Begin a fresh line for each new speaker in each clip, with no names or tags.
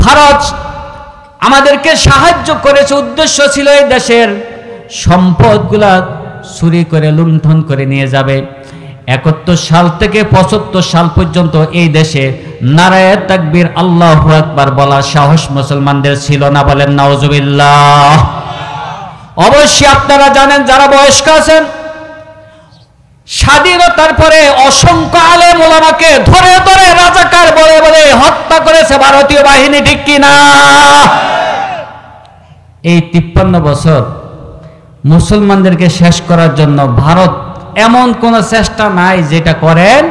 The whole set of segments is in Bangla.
ভারত আমাদেরকে সাহায্য করেছে, উদ্দেশ্য ছিল এই দেশের সম্পদগুলা চুরি করে লুণ্ঠন করে নিয়ে যাবে। 71 সাল থেকে 75 সাল পর্যন্ত এই দেশে নারায়ে তাকবীর আল্লাহু আকবার বলার সাহস মুসলমানদের ছিল না। বলেন নাউজুবিল্লাহ। অবশ্যই আপনারা জানেন, যারা বয়স্ক আছেন, স্বাধীনতার পরে অসংখ্য আলেম ওলামাকে ধরে ধরে রাজাকার বলে বলে হত্যা করেছে ভারতীয় বাহিনী, ঠিক কিনা? এই 53 বছর মুসলমানদেরকে শেষ করার জন্য ভারত এমন কোন চেষ্টা নাই যেটা করেন,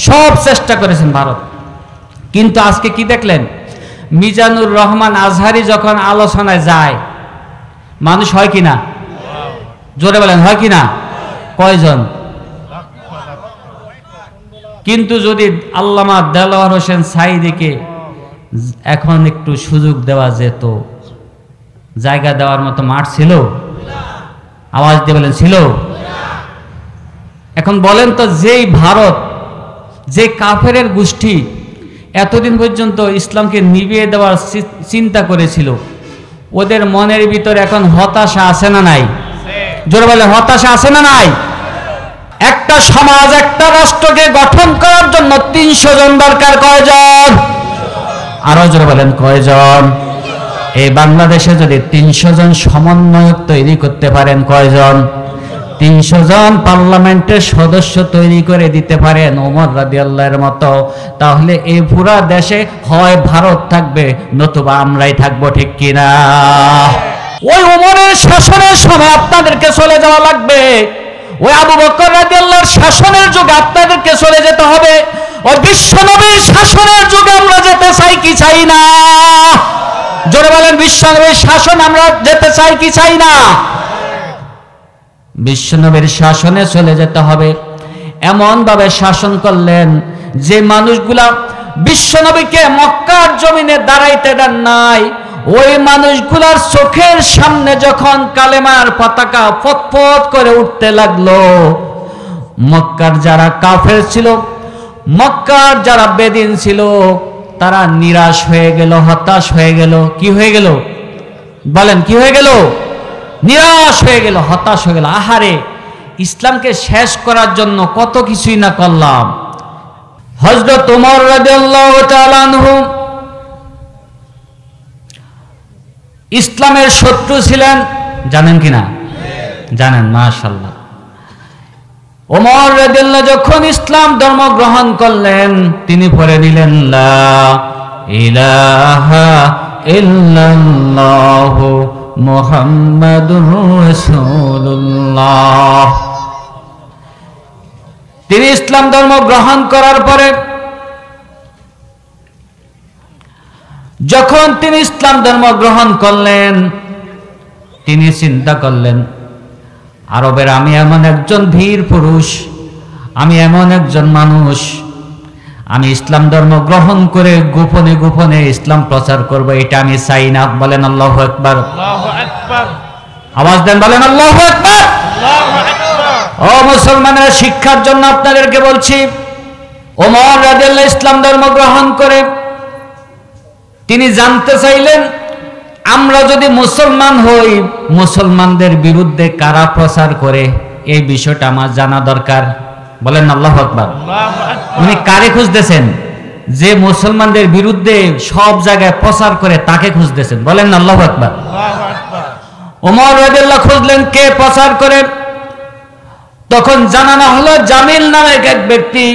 সব চেষ্টা করেছেন ভারত। কিন্তু আজকে কি দেখলেন? মিজানুর রহমান আজহারি যখন আলোচনায় যায়, মানুষ হয় কিনা? জোরে বলেন, হয় কিনা? কয়জন? কিন্তু যদি আল্লামা দেলোয়ার হোসেন সাঈদীকে এখন একটু সুযোগ দেওয়া যেত, জায়গা দেওয়ার মতো মাঠ ছিল? আওয়াজ দিয়ে বলেন, ছিল? এখন বলেন তো, যেই ভারত, যে কাফেরের গোষ্ঠী এতদিন পর্যন্ত ইসলামকে নিভিয়ে দেওয়ার চিন্তা করেছিল, ওদের মনের ভিতরে এখন হতাশা আছে না নাই? জোরে বলে, হতাশা আছে না নাই? একটা সমাজ, একটা রাষ্ট্রকে গঠন করার জন্য 300 জন দরকার। কয়জন? আরো জোরে বলেন, কয়জন? এই বাংলাদেশে যদি 300 জন সমন্বয়ক তৈরি করতে পারেন, কয়জন? 300 জন পার্লামেন্টের সদস্য তৈরি করে দিতে পারেন ওমর রাদিয়াল্লাহু মতো, তাহলে এই পুরা দেশে হয় ভারত থাকবে, নতুবা আমরাই থাকবো, ঠিক কিনা? ওই ওমরের শাসনের সময় আপনাদেরকে চলে যাওয়া লাগবে, ওই আবু বকর রাদিয়াল্লাহর শাসনের যুগে আপনাদেরকে চলে যেতে হবে, ওই বিশ্বনবীর শাসনের যুগে আমরা যেতে চাই কি চাই না? জোরে বলেন, বিশ্বনবীর শাসন আমরা যেতে চাই কি চাই না? বিশ্বনবীর শাসনে চলে যেতে হবে। এমন ভাবে শাসন করলেন যে মানুষগুলা বিশ্বনবীকে মক্কার জমিনে দাঁড়াইতে দেন নাই, ওই মানুষগুলার চোখের সামনে যখন কালেমার পতাকা ফটফট করে উঠতে লাগলো, মক্কার যারা কাফের ছিল, মক্কার যারা বেদিন ছিল, তারা নিরাশ হয়ে গেল, হতাশ হয়ে গেল। কি হয়ে গেল? বলেন, কি হয়ে গেল? নিরাশ হয়ে গেল, হতাশ হয়ে গেল। আহারে, ইসলামকে শেষ করার জন্য কত কিছুই না করলাম। হযরত ওমর রাদিয়াল্লাহু তাআলা আনহু ইসলামের শত্রু ছিলেন, জানেন কিনা? জানেন, মাশাআল্লাহ। ওমর রাদিয়াল্লাহু যখন ইসলাম ধর্ম গ্রহণ করলেন, তিনি পড়ে নিলেন লা ইলাহা ইল্লাল্লাহু মুহাম্মাদুর রাসূলুল্লাহ। তিনি ইসলাম ধর্ম গ্রহণ করার পরে যখন তিনি ইসলাম ধর্ম গ্রহণ করলেন, তিনি চিন্তা করলেন, আরবের আমি এমন একজন বীর পুরুষ, আমি এমন একজন মানুষ, আমি ইসলাম ধর্ম গ্রহণ করে গোপনে গোপনে ইসলাম প্রচার করব, এটা আমি চাই না। বলেন আল্লাহু আকবার। আওয়াজ দেন, বলেন আল্লাহু আকবার। ও মুসলমানেরা, শিক্ষার জন্য আপনাদেরকে বলছি, ওমর রাদিয়াল্লাহু ইসলাম ধর্ম গ্রহণ করে তিনি জানতে চাইলেন, আমরা যদি মুসলমান হই, মুসলমানদের বিরুদ্ধে কারা প্রচার করে, এই বিষয়টা আমার জানা দরকার। বলেন আল্লাহু আকবার। উনি কারে খুঁজতেছেন? যে মুসলমানদের বিরুদ্ধে সব জায়গায় প্রচার করে তাকে খুঁজতেছেন। বলেন আল্লাহু আকবার। ওমর রাদিয়াল্লাহু খুঁজলেন কে প্রচার করে। তখন জানানো হলো জামিল নামের এক ব্যক্তি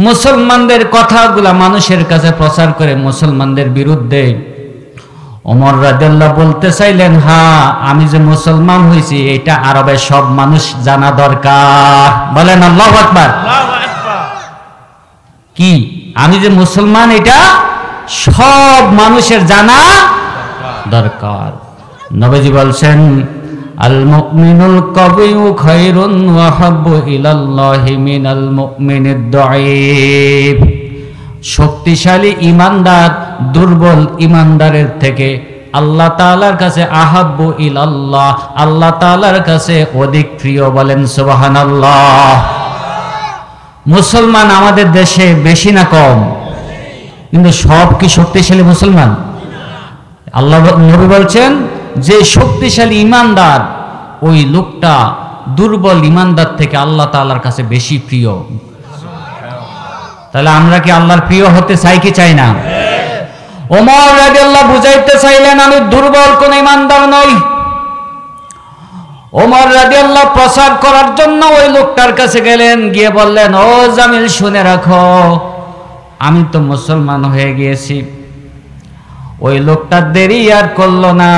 মুসলমানদের কথাগুলা মানুষের কাছে প্রচার করে মুসলমানদের বিরুদ্ধে। ওমর রাদিয়াল্লাহু বলতে চাইলেন, হ্যাঁ, আমি যে মুসলমান হয়েছি এটা আরবের সব মানুষ জানা দরকার। বলেন আল্লাহু আকবার। কি? আমি যে মুসলমান এটা সব মানুষের জানা দরকার। নবীজি বলছেন, আল মুমিনুল কাবিয়্যু খায়রুন ওয়া হাব্বু ইলাল্লাহি মিনাল মুমিনিদ দাঈফ। শক্তিশালী ঈমানদার দুর্বল ঈমানদারের থেকে আল্লাহ তাআলার কাছে আহাব্বু ইলাল্লাহ, আল্লাহ তাআলার কাছে অধিক প্রিয়। বলেন সুবহানাল্লাহ। মুসলমান আমাদের দেশে বেশি না কম? কিন্তু সব কি শক্তিশালী মুসলমান? আল্লাহ নবী বলছেন যে শক্তিশালী ইমানদার ওই লোকটা দুর্বল ইমানদার থেকে আল্লাহ তাআলার কাছে বেশি প্রিয়। তাহলে আমরা কি আল্লাহর প্রিয় হতে চাই কি চাই না? ওমর রাদিয়াল্লাহু বুঝাইতে চাইলেন আমি দুর্বল কোন ইমানদার নই। ওমর রাদিয়াল্লাহু প্রচার করার জন্য ওই লোকটার কাছে গেলেন, গিয়ে বললেন, ও জামিল শুনে রাখো, আমি তো মুসলমান হয়ে গিয়েছি। ওই লোকটা দেরি আর করলো না,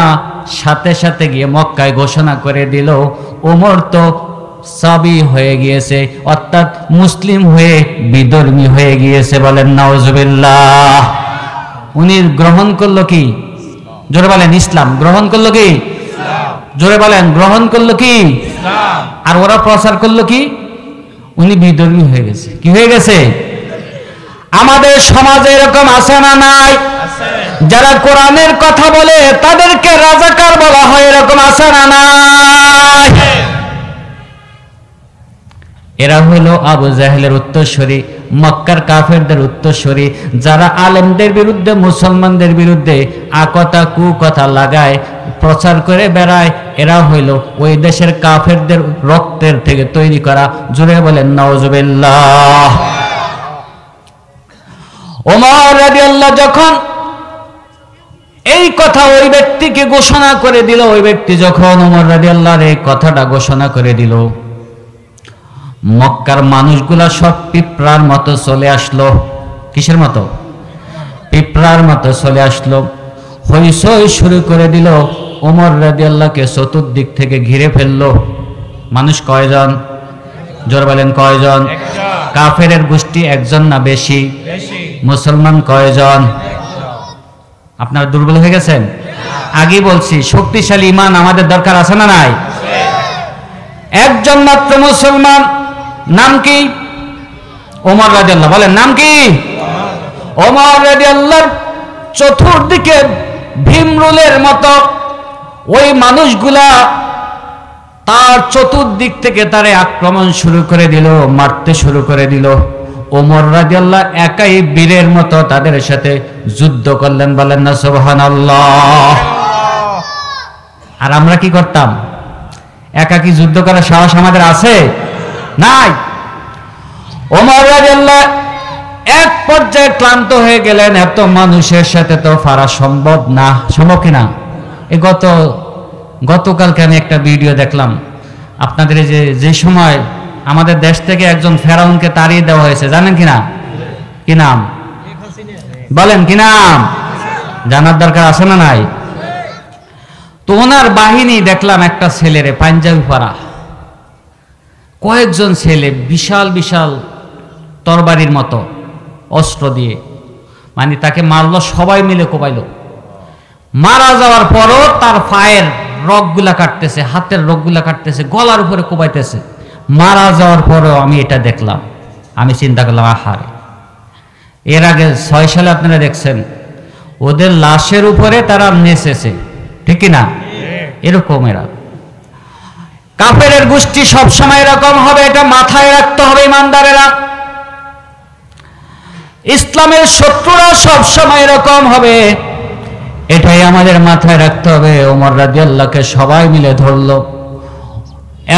সাথে সাথে গিয়ে মক্কায় ঘোষণা করে দিল ওমর তো সাবি হয়ে গিয়েছে, অর্থাৎ মুসলিম হয়ে বিধর্মী হয়ে গিয়েছে। বলেন নাউজুবিল্লাহ। উনি গ্রহণ করলো কি? জোরে বলেন ইসলাম। গ্রহণ করলো কি? জোরে বলেন গ্রহণ করলো কি? আর ওরা প্রচার করলো কি? উনি বিধর্মী হয়ে গেছে। কি হয়ে গেছে? আমাদের সমাজে এরকম আছে না নাই? যারা কোরআনের কথা বলে তাদেরকে রাজাকার বলা হয়, এরকম আছে না নাই? এরা হলো আবু জাহেলের উত্তরসূরি, মক্কার কাফেরদের উত্তরসূরি, যারা আলেমদের বিরুদ্ধে, মুসলমানদের বিরুদ্ধে আকথা কুকথা লাগায়, প্রচার করে বেড়ায়। এরা হইল ওই দেশের কাফেরদের রক্তের থেকে তৈরি করা। জোরে বলেন নাউজুবিল্লাহ। ওমর রাদিয়াল্লাহু যখন এই কথা ওই ব্যক্তিকে ঘোষণা করে দিল, ওই ব্যক্তি যখন ওমর রাদিয়াল্লাহর এই কথাটা ঘোষণা করে দিল, মক্কার মানুষগুলা সব পিঁপড়ার মতো চলে আসলো। কিসের মতো? পিঁপড়ার মতো চলে আসলো। হইচই শুরু করে দিল। ওমর রাদিয়াল্লাহকে চতুর্দিক থেকে ঘিরে ফেললো। মানুষ কয়জন? জোর বলেন কয়জন? কাফেরের গোষ্ঠী একজন না বেশি? মুসলমান কয়জন? আপনারা দুর্বল হয়ে গেছেন? আগে বলছি শক্তিশালী ঈমান আমাদের দরকার আছে না নাই? একজন মাত্র মুসলমান, নাম কি? ওমর রাদিয়াল্লাহু। বলেন নাম কি? ওমর রাদিয়াল্লাহু চতুর্দিকে ভীমরুলের মতো ওই মানুষগুলা তার চতুর্দিক থেকে তারে আক্রমণ শুরু করে দিল, মারতে শুরু করে দিল। ওমর রাদিয়াল্লাহু একাই বীরের মতো তাদের সাথে যুদ্ধ করলেন। বলেন না সুবহানাল্লাহ। আর আমরা কি করতাম? একাকি যুদ্ধ করার সাহস আমাদের আছে? নাই। ওমর রাদিয়াল্লাহু এক পর্যায়ে ক্লান্ত হয়ে গেলেন, এত মানুষের সাথে তো পারা সম্ভব না। সম্ভব কিনা? এই গতকালকে আমি একটা ভিডিও দেখলাম আপনাদের, যে সময় আমাদের দেশ থেকে একজন ফেরাউনকে তাড়িয়ে দেওয়া হয়েছে, জানেন কিনা? কি নাম? বলেন কি নাম? জানার দরকার আছে না নাই? তো ওনার বাহিনী দেখলাম একটা ছেলেরে পাঞ্জাবি পরা, কয়েকজন ছেলে বিশাল বিশাল তরবারির মতো অস্ত্র দিয়ে, মানে তাকে মারলো, সবাই মিলে কোপাইলো। মারা যাওয়ার পরও তার পায়ের রগগুলা কাটতেছে, হাতের রগগুলা কাটতেছে, গলার উপরে কোপাইতেছে। মারা যাওয়ার পরেও আমি এটা দেখলাম, আমি চিন্তা করলাম আহারে। এর আগে 6 সালে আপনারা দেখছেন ওদের লাশের উপরে তারা নেচেছে, ঠিক কিনা? এরকম এরা কাফেরের গোষ্ঠী সবসময় এরকম হবে, এটা মাথায় রাখতে হবে ইমানদারেরা। ইসলামের শত্রুরা সবসময় এরকম হবে, এটাই আমাদের মাথায় রাখতে হবে। ওমর রাদিয়াল্লাহকে সবাই মিলে ধরলো,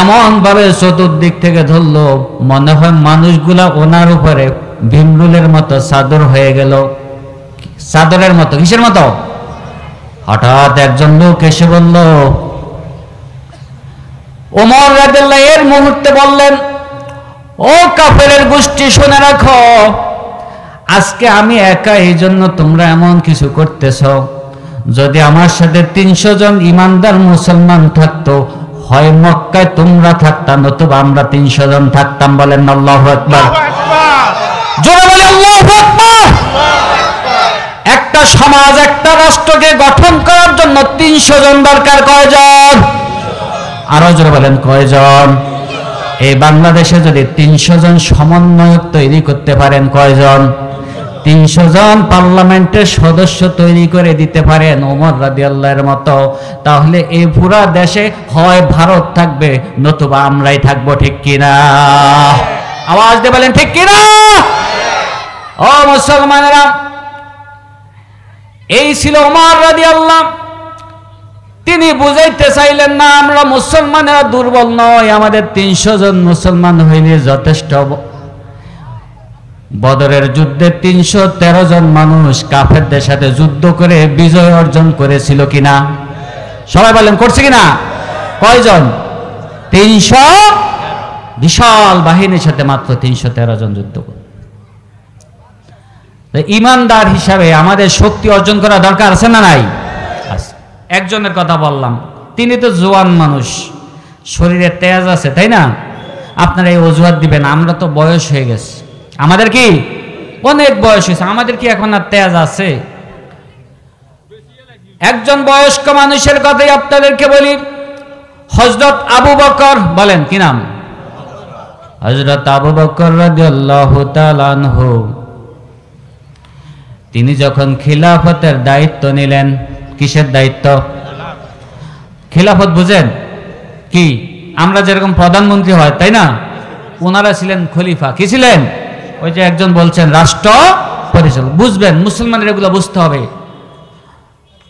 এমন ভাবে চতুর্দিক থেকে ধরলো, মনে হয় মানুষগুলা ওনার উপরে ভীমরুলের মতো চাদর হয়ে গেল। চাদরের মতো? কিসের মতো? হঠাৎ একজন লোক এসে বলল, ওমর রাদিয়াল্লাহু এর মুহূর্তে বললেন, ও কাফেরের গোষ্ঠী শুনে রাখো, আজকে আমি একা, এই জন্য তোমরা এমন কিছু করতেছ। যদি আমার সাথে 300 জন ইমানদার মুসলমান থাকতো, হয় মক্কায় তোমরা থাকতাম, নতুবা আমরা 300 জন থাকতাম। বলেন আল্লাহু আকবার। জোরে বলেন আল্লাহু আকবার। একটা সমাজ, একটা রাষ্ট্রকে গঠন করার জন্য 300 জন দরকার। কয়জন? আরো জোরে বলেন কয়জন? এই বাংলাদেশে যদি 300 জন সমন্বয়ক তৈরি করতে পারেন, কয়জন? 300 জন পার্লামেন্টের সদস্য তৈরি করে দিতে পারেন ওমর রাদিয়াল্লাহর মতো, তাহলে এই পুরা দেশে হয় ভারত থাকবে, নতুবা আমরাই থাকবো। ঠিক কিনা? আওয়াজ দিয়ে বলেন ঠিক কিনা? ও মুসলমানেরা, এই ছিল ওমর রাদিয়াল্লাহু। তিনি বুঝাইতে চাইলেন না আমরা মুসলমানেরা দুর্বল নয়, আমাদের 300 জন মুসলমান হইলে যথেষ্ট। বদরের যুদ্ধে 313 জন মানুষ কাফেরদের সাথে যুদ্ধ করে বিজয় অর্জন করেছিল কিনা? সবাই বলেন করছে কিনা? কয়জন? 300। বিশাল বাহিনীর সাথে মাত্র 313 জন যুদ্ধ করে। ইমানদার হিসাবে আমাদের শক্তি অর্জন করা দরকার আছে না নাই? একজনের কথা বললাম, তিনি তো জোয়ান মানুষ, শরীরে তেজ আছে, তাই না? আপনারা এই অজুহাত দিবেন আমরা তো বয়স হয়ে গেছে। আমাদের কি অনেক বয়স হয়েছে, আমাদের কি এখন আর তেজ আছে? একজন বয়স্ক মানুষের কথাই আপনাদেরকে বলি, হযরত আবু বকর, বলেন কি নাম? হযরত আবু বকর রাদিয়াল্লাহু তাআলা আনহু, তিনি যখন খিলাফতের দায়িত্ব নিলেন। কিসের দায়িত্ব? খিলাফত বুঝেন কি? আমরা যেরকম প্রধানমন্ত্রী হয়, তাই না? ওনারা ছিলেন খলিফা। কি ছিলেন? ওই যে একজন বলছেন রাষ্ট্র পরিচালক। বুঝবেন, মুসলমানের এগুলো বুঝতে হবে।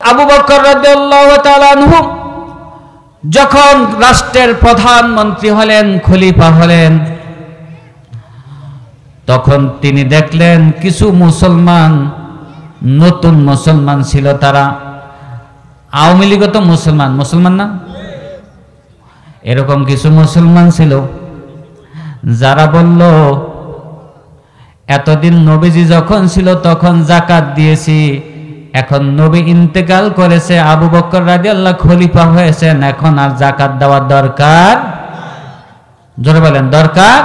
আবু বকর রাদিয়াল্লাহু তাআলা আনহু যখন রাষ্ট্রের প্রধানমন্ত্রী হলেন, খলিফা হলেন, তখন তিনি দেখলেন কিছু মুসলমান, নতুন মুসলমান ছিল, তারা আওয়ামী লীগও তো মুসলমান, মুসলমান না? এরকম কিছু মুসলমান ছিল যারা বলল এতদিন নবীজি যখন ছিল তখন যাকাত দিয়েছি, এখন নবী ইন্তেকাল করেছে, আবু বকর রাদিয়াল্লাহু খলিফা হয়েছেন, এখন আর যাকাত দেওয়ার দরকার। জোরে বলেন দরকার।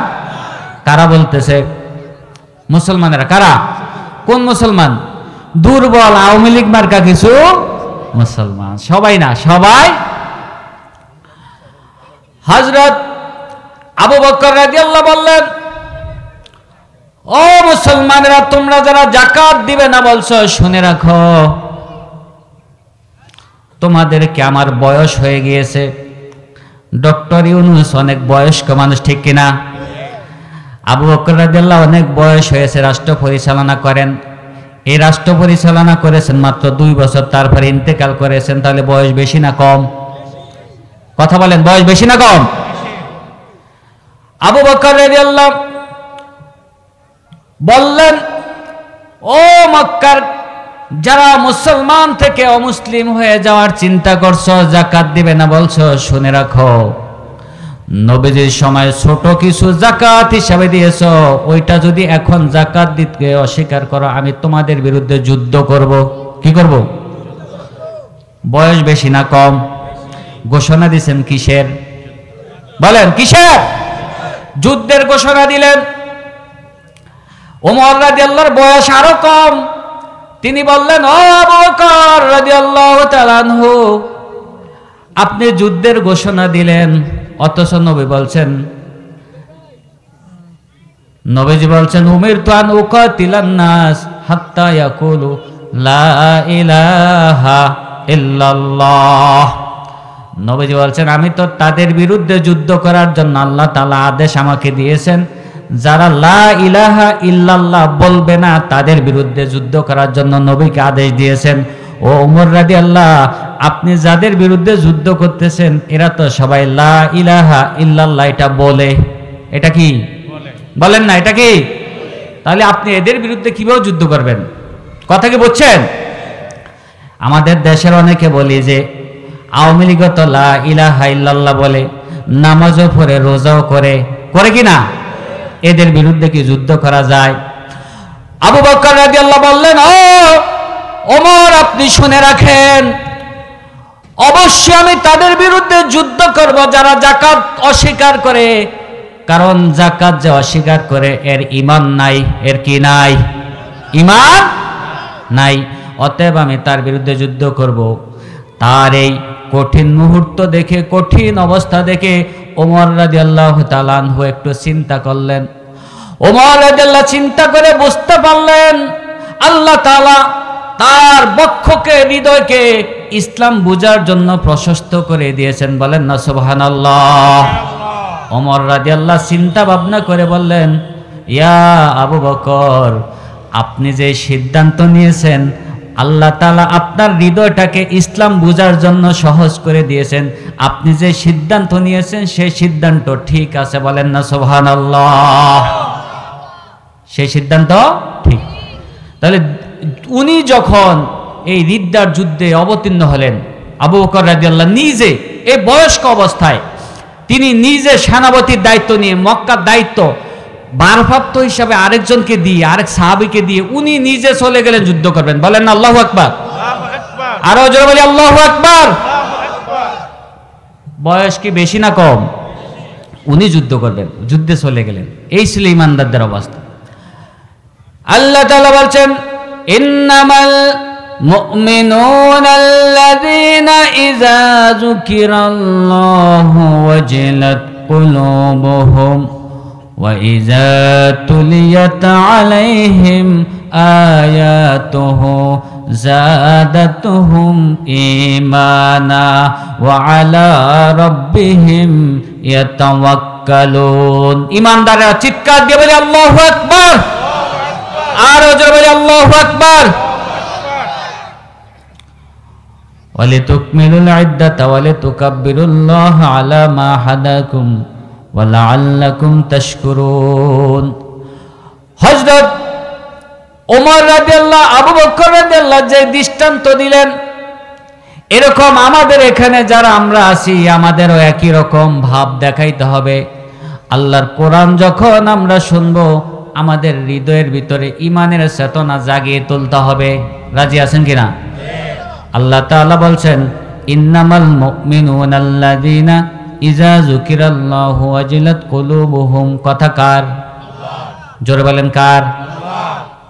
কারা বলতেছে? মুসলমানেরা। কারা? কোন মুসলমান? দুর্বল আওয়ামী লীগ মার্কা কিছু মুসলমান, সবাই না, সবাই। হযরত আবু বকর রাদিয়াল্লাহু বললেন, ও মুসলমানেরা, তোমরা যারা যাকাত দিবে না বলছো, শুনে রাখো, তোমাদেরকে আমার বয়স হয়ে গিয়েছে। ডক্টর ইউনূস অনেক বয়স্ক মানুষ, ঠিক কিনা? আবু বকর রাদিয়াল্লাহু অনেক বয়স হয়েছে, রাষ্ট্র পরিচালনা করেন। এই রাষ্ট্র পরিচালনা করেছেন মাত্র 2 বছর, তারপরে ইন্তেকাল করেছেন। তাহলে বয়স বেশি না কম? কথা বলেন, বয়স বেশি না কম? আবু বকর রাদিয়াল্লাহু বললেন, ও মক্কার যারা মুসলমান থেকে অমুসলিম হয়ে যাওয়ার চিন্তা করছো, যাকাত দিবে না বলছো, শুনে রাখো, নবীজির সময় ছোট কিছু যাকাত হিসাবে দিয়েছো, ওইটা যদি এখন যাকাত দিতে অস্বীকার করো, আমি তোমাদের বিরুদ্ধে যুদ্ধ করব। কি করব? বয়স বেশি না কম? ঘোষণা দিয়েছেন কিসের? বলেন কিসের? যুদ্ধের ঘোষণা দিলেন। ওমর রাদিয়াল্লাহুর বয়স আরো কম। তিনি বললেন, ও আবু বকর রাদিয়াল্লাহু তাআলা আনহু, আপনি যুদ্ধের ঘোষণা দিলেন, অথচ নবী বলছেন, নবীজি বলছেন, উমিরতু আন উকাতিলান নাস হাত্তা ইয়াকুলু লা ইলাহা ইল্লাল্লাহ। নবীজি বলছেন, আমি তো তাদের বিরুদ্ধে যুদ্ধ করার জন্য আল্লাহ তাআলা আদেশ আমাকে দিয়েছেন, যারা লা ইলাহা ইল্লাল্লাহ বলবে না তাদের বিরুদ্ধে যুদ্ধ করার জন্য নবীকে আদেশ দিয়েছেন। ও ওমর রাদিয়াল্লাহু, আপনি যাদের বিরুদ্ধে যুদ্ধ করতেছেন এরা তো সবাই লা ইলাহা ইল্লাল্লাহ এটা বলে। এটা কি বলেন না? এটা কি? তাহলে আপনি এদের বিরুদ্ধে কিভাবে যুদ্ধ করবেন? কথা কি বুঝছেন? আমাদের দেশের অনেকে বলি যে আওয়ামী লীগ তো লা ইলাহা ইল্লাল্লাহ বলে, নামাজও পড়ে, রোজাও করে, করে কি না? এদের বিরুদ্ধে কি যুদ্ধ করা যায়? আবু বকর রাদিয়াল্লাহু বললেন, ও ওমর, আপনি শুনে রাখেন, অবশ্যই আমি তাদের বিরুদ্ধে যুদ্ধ করব যারা যাকাত অস্বীকার করে, কারণ যাকাত যে অস্বীকার করে এর ঈমান নাই। এর কি নাই? ঈমান নাই। অতএব আমি তার বিরুদ্ধে যুদ্ধ করব। তার এই কঠিন মুহূর্ত দেখে, কঠিন অবস্থা দেখে ওমর রাদিয়াল্লাহু তাআলা আনহু একটু চিন্তা করলেন। ওমর রাদিয়াল্লাহু চিন্তা করে বুঝতে পারলেন আল্লাহ তাআলা তার বক্ষকে, হৃদয়কে ইসলাম বুঝার জন্য প্রশস্ত করে দিয়েছেন। বলেন না সুবহানাল্লাহ। ওমর রাদিয়াল্লাহু চিন্তা ভাবনা করে বললেন, ইয়া আবু বকর, আপনি যে সিদ্ধান্ত নিয়েছেন আল্লাহ তাআলা আপনার হৃদয়টাকে ইসলাম বুঝার জন্য সহজ করে দিয়েছেন। আপনি যে সিদ্ধান্ত নিয়েছেন সেই সিদ্ধান্ত ঠিক আছে, বলেন না সুবহানাল্লাহ। সেই সিদ্ধান্ত ঠিক। তাহলে উনি যখন এই রিদ্দার যুদ্ধে অবতীর্ণ হলেন, আবু বকর রাদিয়াল্লাহু নিজে এই বয়স্ক অবস্থায় তিনি নিজে সেনাপতির দায়িত্ব নিয়ে, মক্কার দায়িত্ব ভারপ্রাপ্ত হিসাবে আরেকজনকে দিয়ে, আরেক সাহাবীকে দিয়ে উনি নিজে চলে গেলেন যুদ্ধ করবেন। বলেন না আল্লাহু আকবার। আরো জোরে বলি আল্লাহু আকবার। বয়স কি বেশি না কম? উনি যুদ্ধ করবেন, যুদ্ধে চলে গেলেন। এই ছিল ঈমানদারদের অবস্থা। আল্লাহ তাআলা বলছেন, ইন্নামাল মুমিনুনা আল্লাযীনা ইযা যুকিরাল্লাহু ওয়াজিলাত কুলুবুহুম ওয়া ইযা তুলিয়াত আলাইহিম আয়াতুহু যাদাতুহুম ঈমানা ওয়া আলা রাব্বিহিম ইয়াতাওয়াক্কালুন। ঈমানদাররা চিৎকার দিয়ে বলে আল্লাহু আকবার। আর জোরে বলে আল্লাহু আকবার। ওয়ালিতুকমিলুল ইদ্দাতা ওয়ালিতুকাব্বিরুল্লাহা আলা মা হাদাকুম ওয়া লাআল্লাকুম তাশকুরুন। হযরত ওমর রাদিয়াল্লাহু, আবু বকর রাদিয়াল্লাহু যে দৃষ্টান্ত দিলেন, এরকম আমাদের এখানে যারা আমরা আছি আমাদেরও একই রকম ভাব দেখাইতে হবে। আল্লাহর কোরআন যখন আমরা শুনবো, আমাদের হৃদয়ের ভিতরে ঈমানের চেতনা জাগিয়ে তুলতে হবে। রাজি আছেন কিনা? আল্লাহ তাআলা বলছেন, ইন্নামাল মুমিনুনা আল্লাযীনা ইযা যুকিরাল্লাহু ওয়াজিলাত কুলুবুহুম। কথা কার? জোরে বলেন কার?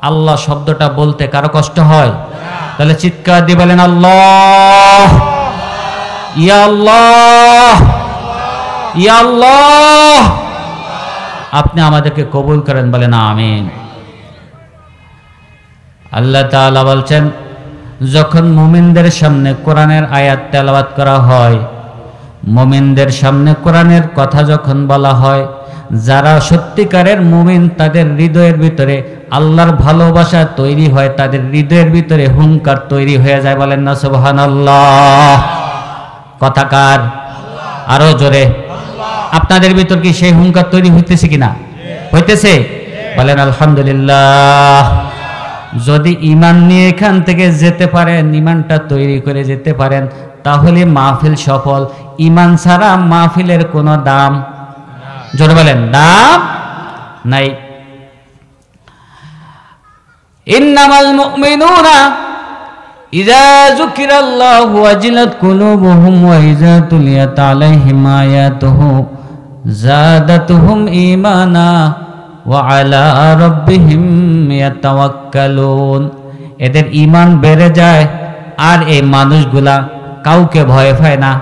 আল্লাহ শব্দটা বলতে কারো কষ্ট হয়? তাহলে চিৎকার দিয়ে বলেন আল্লাহ, ইয়া আল্লাহ, ইয়া আল্লাহ। আপনি আমাদেরকে কবুল করেন, বলেন আমিন। আল্লাহ তাআলা বলছেন, যখন মুমিনদের সামনে কোরআনের আয়াত তেলাওয়াত করা হয়, মুমিনদের সামনে কোরআনের কথা যখন বলা হয়, যারা সত্যিকারের মুমিন তাদের হৃদয়ের ভিতরে আল্লাহর ভালোবাসা তৈরি হয়, তাদের হৃদয়ের ভিতরে হুঙ্কার তৈরি হয়ে যায়। বলেন না সুবহানাল্লাহ। কথা কার? আরো জোরে। আপনাদের ভিতর কি সেই হুঙ্কার তৈরি হইতেছে কিনা? হইতেছে? বলেন আলহামদুলিল্লাহ। যদি ঈমান নিয়ে এখান থেকে যেতে পারেন, ঈমানটা তৈরি করে যেতে পারেন, তাহলে মাহফিল সফল। ঈমান ছাড়া মাহফিলের কোনো দাম, জোরে বলেন, দাম নাই। ইন্নামাল মুমিনুনা ইযা যুকিরাল্লাহু ওয়াজিলাত কুলুবুহুম ওয়া ইযা তুলিয়াত আলাইহিম আয়াতুহু যাদাতুহুম ঈমানা ওয়া আলা রাব্বিহিম ইয়াতাওয়াক্কালুন। এদের ঈমান বেড়ে যায়, আর এই মানুষগুলা কাউকে ভয় পায় না।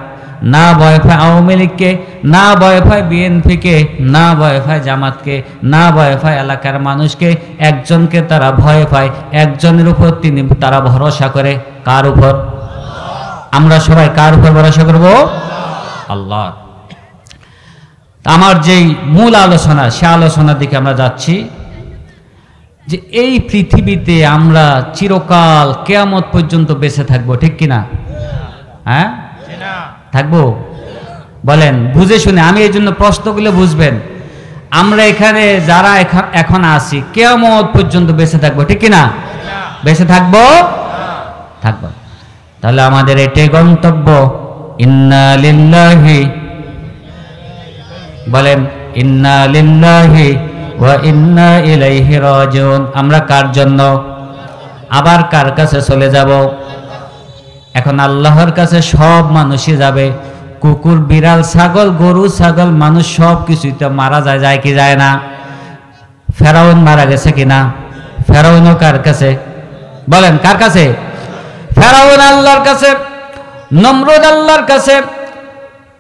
না ভয় পায় আওয়ামী লীগকে, না ভয় পায় বিএনপিকে, না ভয় পায় জামাতকে, না ভয় পায় এলাকার মানুষকে। একজনকে তারা ভয় পায়, একজনের উপর তারা ভরসা করে। কার উপর? আমরা সবাই কার উপর ভরসা করব? আল্লাহ। আমার যেই মূল আলোচনা, সে আলোচনার দিকে আমরা যাচ্ছি, যে এই পৃথিবীতে আমরা চিরকাল কিয়ামত পর্যন্ত বেঁচে থাকবো, ঠিক কিনা? হ্যাঁ, থাকবো? বলেন বুঝে শুনে। আমি এই জন্য প্রশ্নগুলো বুঝবেন। আমরা এখানে যারা এখন আছি কিয়ামত পর্যন্ত বেঁচে থাকবো, ঠিক কিনা? বেঁচে থাকবো, থাকবো। তাহলে আমাদের এটাই গন্তব্য, ইন্না লিল্লাহি, বলেন ইন্না লিল্লাহি ওয়া ইন্না ইলাইহি রাজিউন। আমরা কার জন্য, আবার কার কাছে চলে যাব? এখন আল্লাহর কাছে সব মানুষই যাবে। কুকুর, বিড়াল, ছাগল, গরু, ছাগল, মানুষ সব কিছুই তো মারা যায়, যায় কি যায় না? ফেরাউন মারা গেছে কিনা? ফেরাউনও কার কাছে? বলেন কার কাছে? ফেরাউন আল্লাহর কাছে, নমরুদ আল্লাহর কাছে,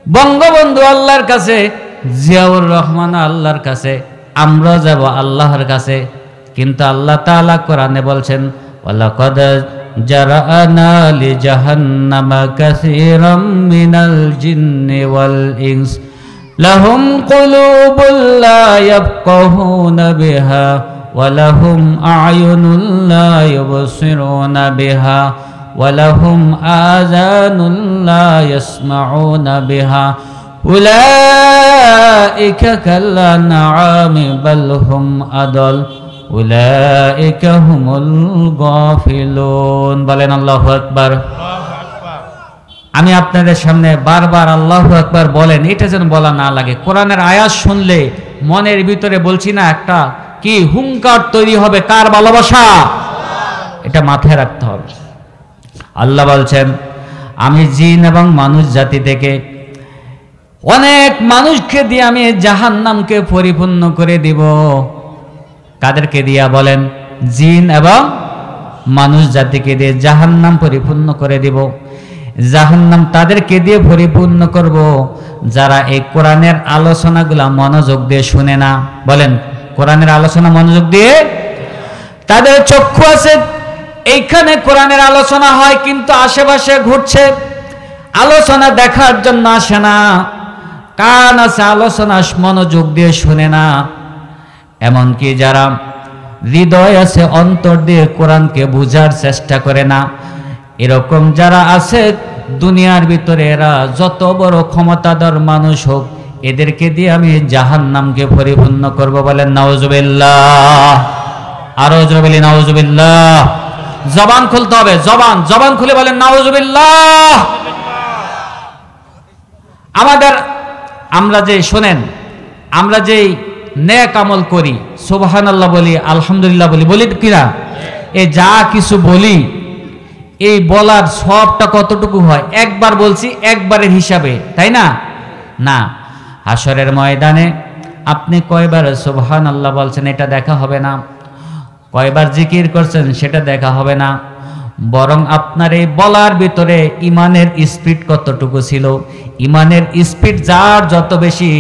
বঙ্গবন্ধু আল্লাহর কাছে, জিয়াউর রহমান আল্লাহর কাছে। আমরা যাব আল্লাহর কাছে। কিন্তু আল্লাহ তাআলা কোরআনে বলছেন, ওয়ালাকাদ জারানা লিজাহান্নামা কাসীরাম মিনাল জিন্নি ওয়াল ইনস লাহুম কুলুবুল লা ইয়াফকাহুনা বিহা ওয়ালাহুম আ'য়ুনুন লা ইউবসিরুনা বিহা ওয়ালাহুম আযানুন লা ইয়াসমাউনা বিহা উলাইকা কাল আনআমি বাল হুম আদল উলাইকা হুমুল গাফিলুন। বলেন আল্লাহু আকবার। আমি আপনাদের সামনে বারবার আল্লাহু আকবার বলেন, এটা যেন বলা না লাগে। কোরআনের আয়াত শুনলে মনের ভিতরে বলছি না একটা কি হুঙ্কার তৈরি হবে, কার ভালোবাসা, এটা মাথায় রাখতে হবে। আল্লাহ বলছেন, আমি জিন এবং মানুষ জাতি থেকে অনেক মানুষকে দিয়ে আমি জাহান্নামকে পরিপূর্ণ করে দিব। কাদেরকে দিয়া বলেন? জিন এবং মানুষ জাতিকে দিয়ে জাহান্নাম পরিপূর্ণ করে দিব। জাহান্নাম তাদেরকে দিয়ে পরিপূর্ণ করব যারা এই কোরআনের আলোচনাগুলা মনোযোগ দিয়ে শুনে না। বলেন, কোরআনের আলোচনা মনোযোগ দিয়ে, তাদের চক্ষু আছে এইখানে কোরআনের আলোচনা হয় কিন্তু আশেপাশে ঘুরছে, আলোচনা দেখার জন্য আসে না। কান আছে আলোচনা মনোযোগ দিয়ে শুনে না। এমনকি যারা হৃদয় আছে অন্তর দিয়ে কোরআনকে বুঝার চেষ্টা করে না, এরকম যারা আছে দুনিয়ার ভিতরে এরা যত বড় ক্ষমতাধর মানুষ হোক, এদেরকে দিয়ে আমি জাহান্নামকে পরিপূর্ণ করব। বলেন নাউজুবিল্লাহ। আরো জোরে বলি নাউজুবিল্লাহ। জবান খুলতে হবে, জবান খুলে বলেন নাউজুবিল্লাহ। আমরা যে শোনেন, আমরা যে নেক আমল করি, সুবহানাল্লাহ বলি, আলহামদুলিল্লাহ বলি কিনা, এই যা কিছু বলি, এই বলার সবটা কতটুকু হয়? একবার বলছি একবারের হিসাবে, তাই না? না, হাসরের ময়দানে আপনি কয়বার সুবহানাল্লাহ বলছেন এটা দেখা হবে না, কয়বার জিকির করছেন সেটা দেখা হবে না, বরং আপনার এই বলার ভিতরে ইমানের স্পিড কতটুকু ছিল। ইমানের স্পিড যার যত বেশি,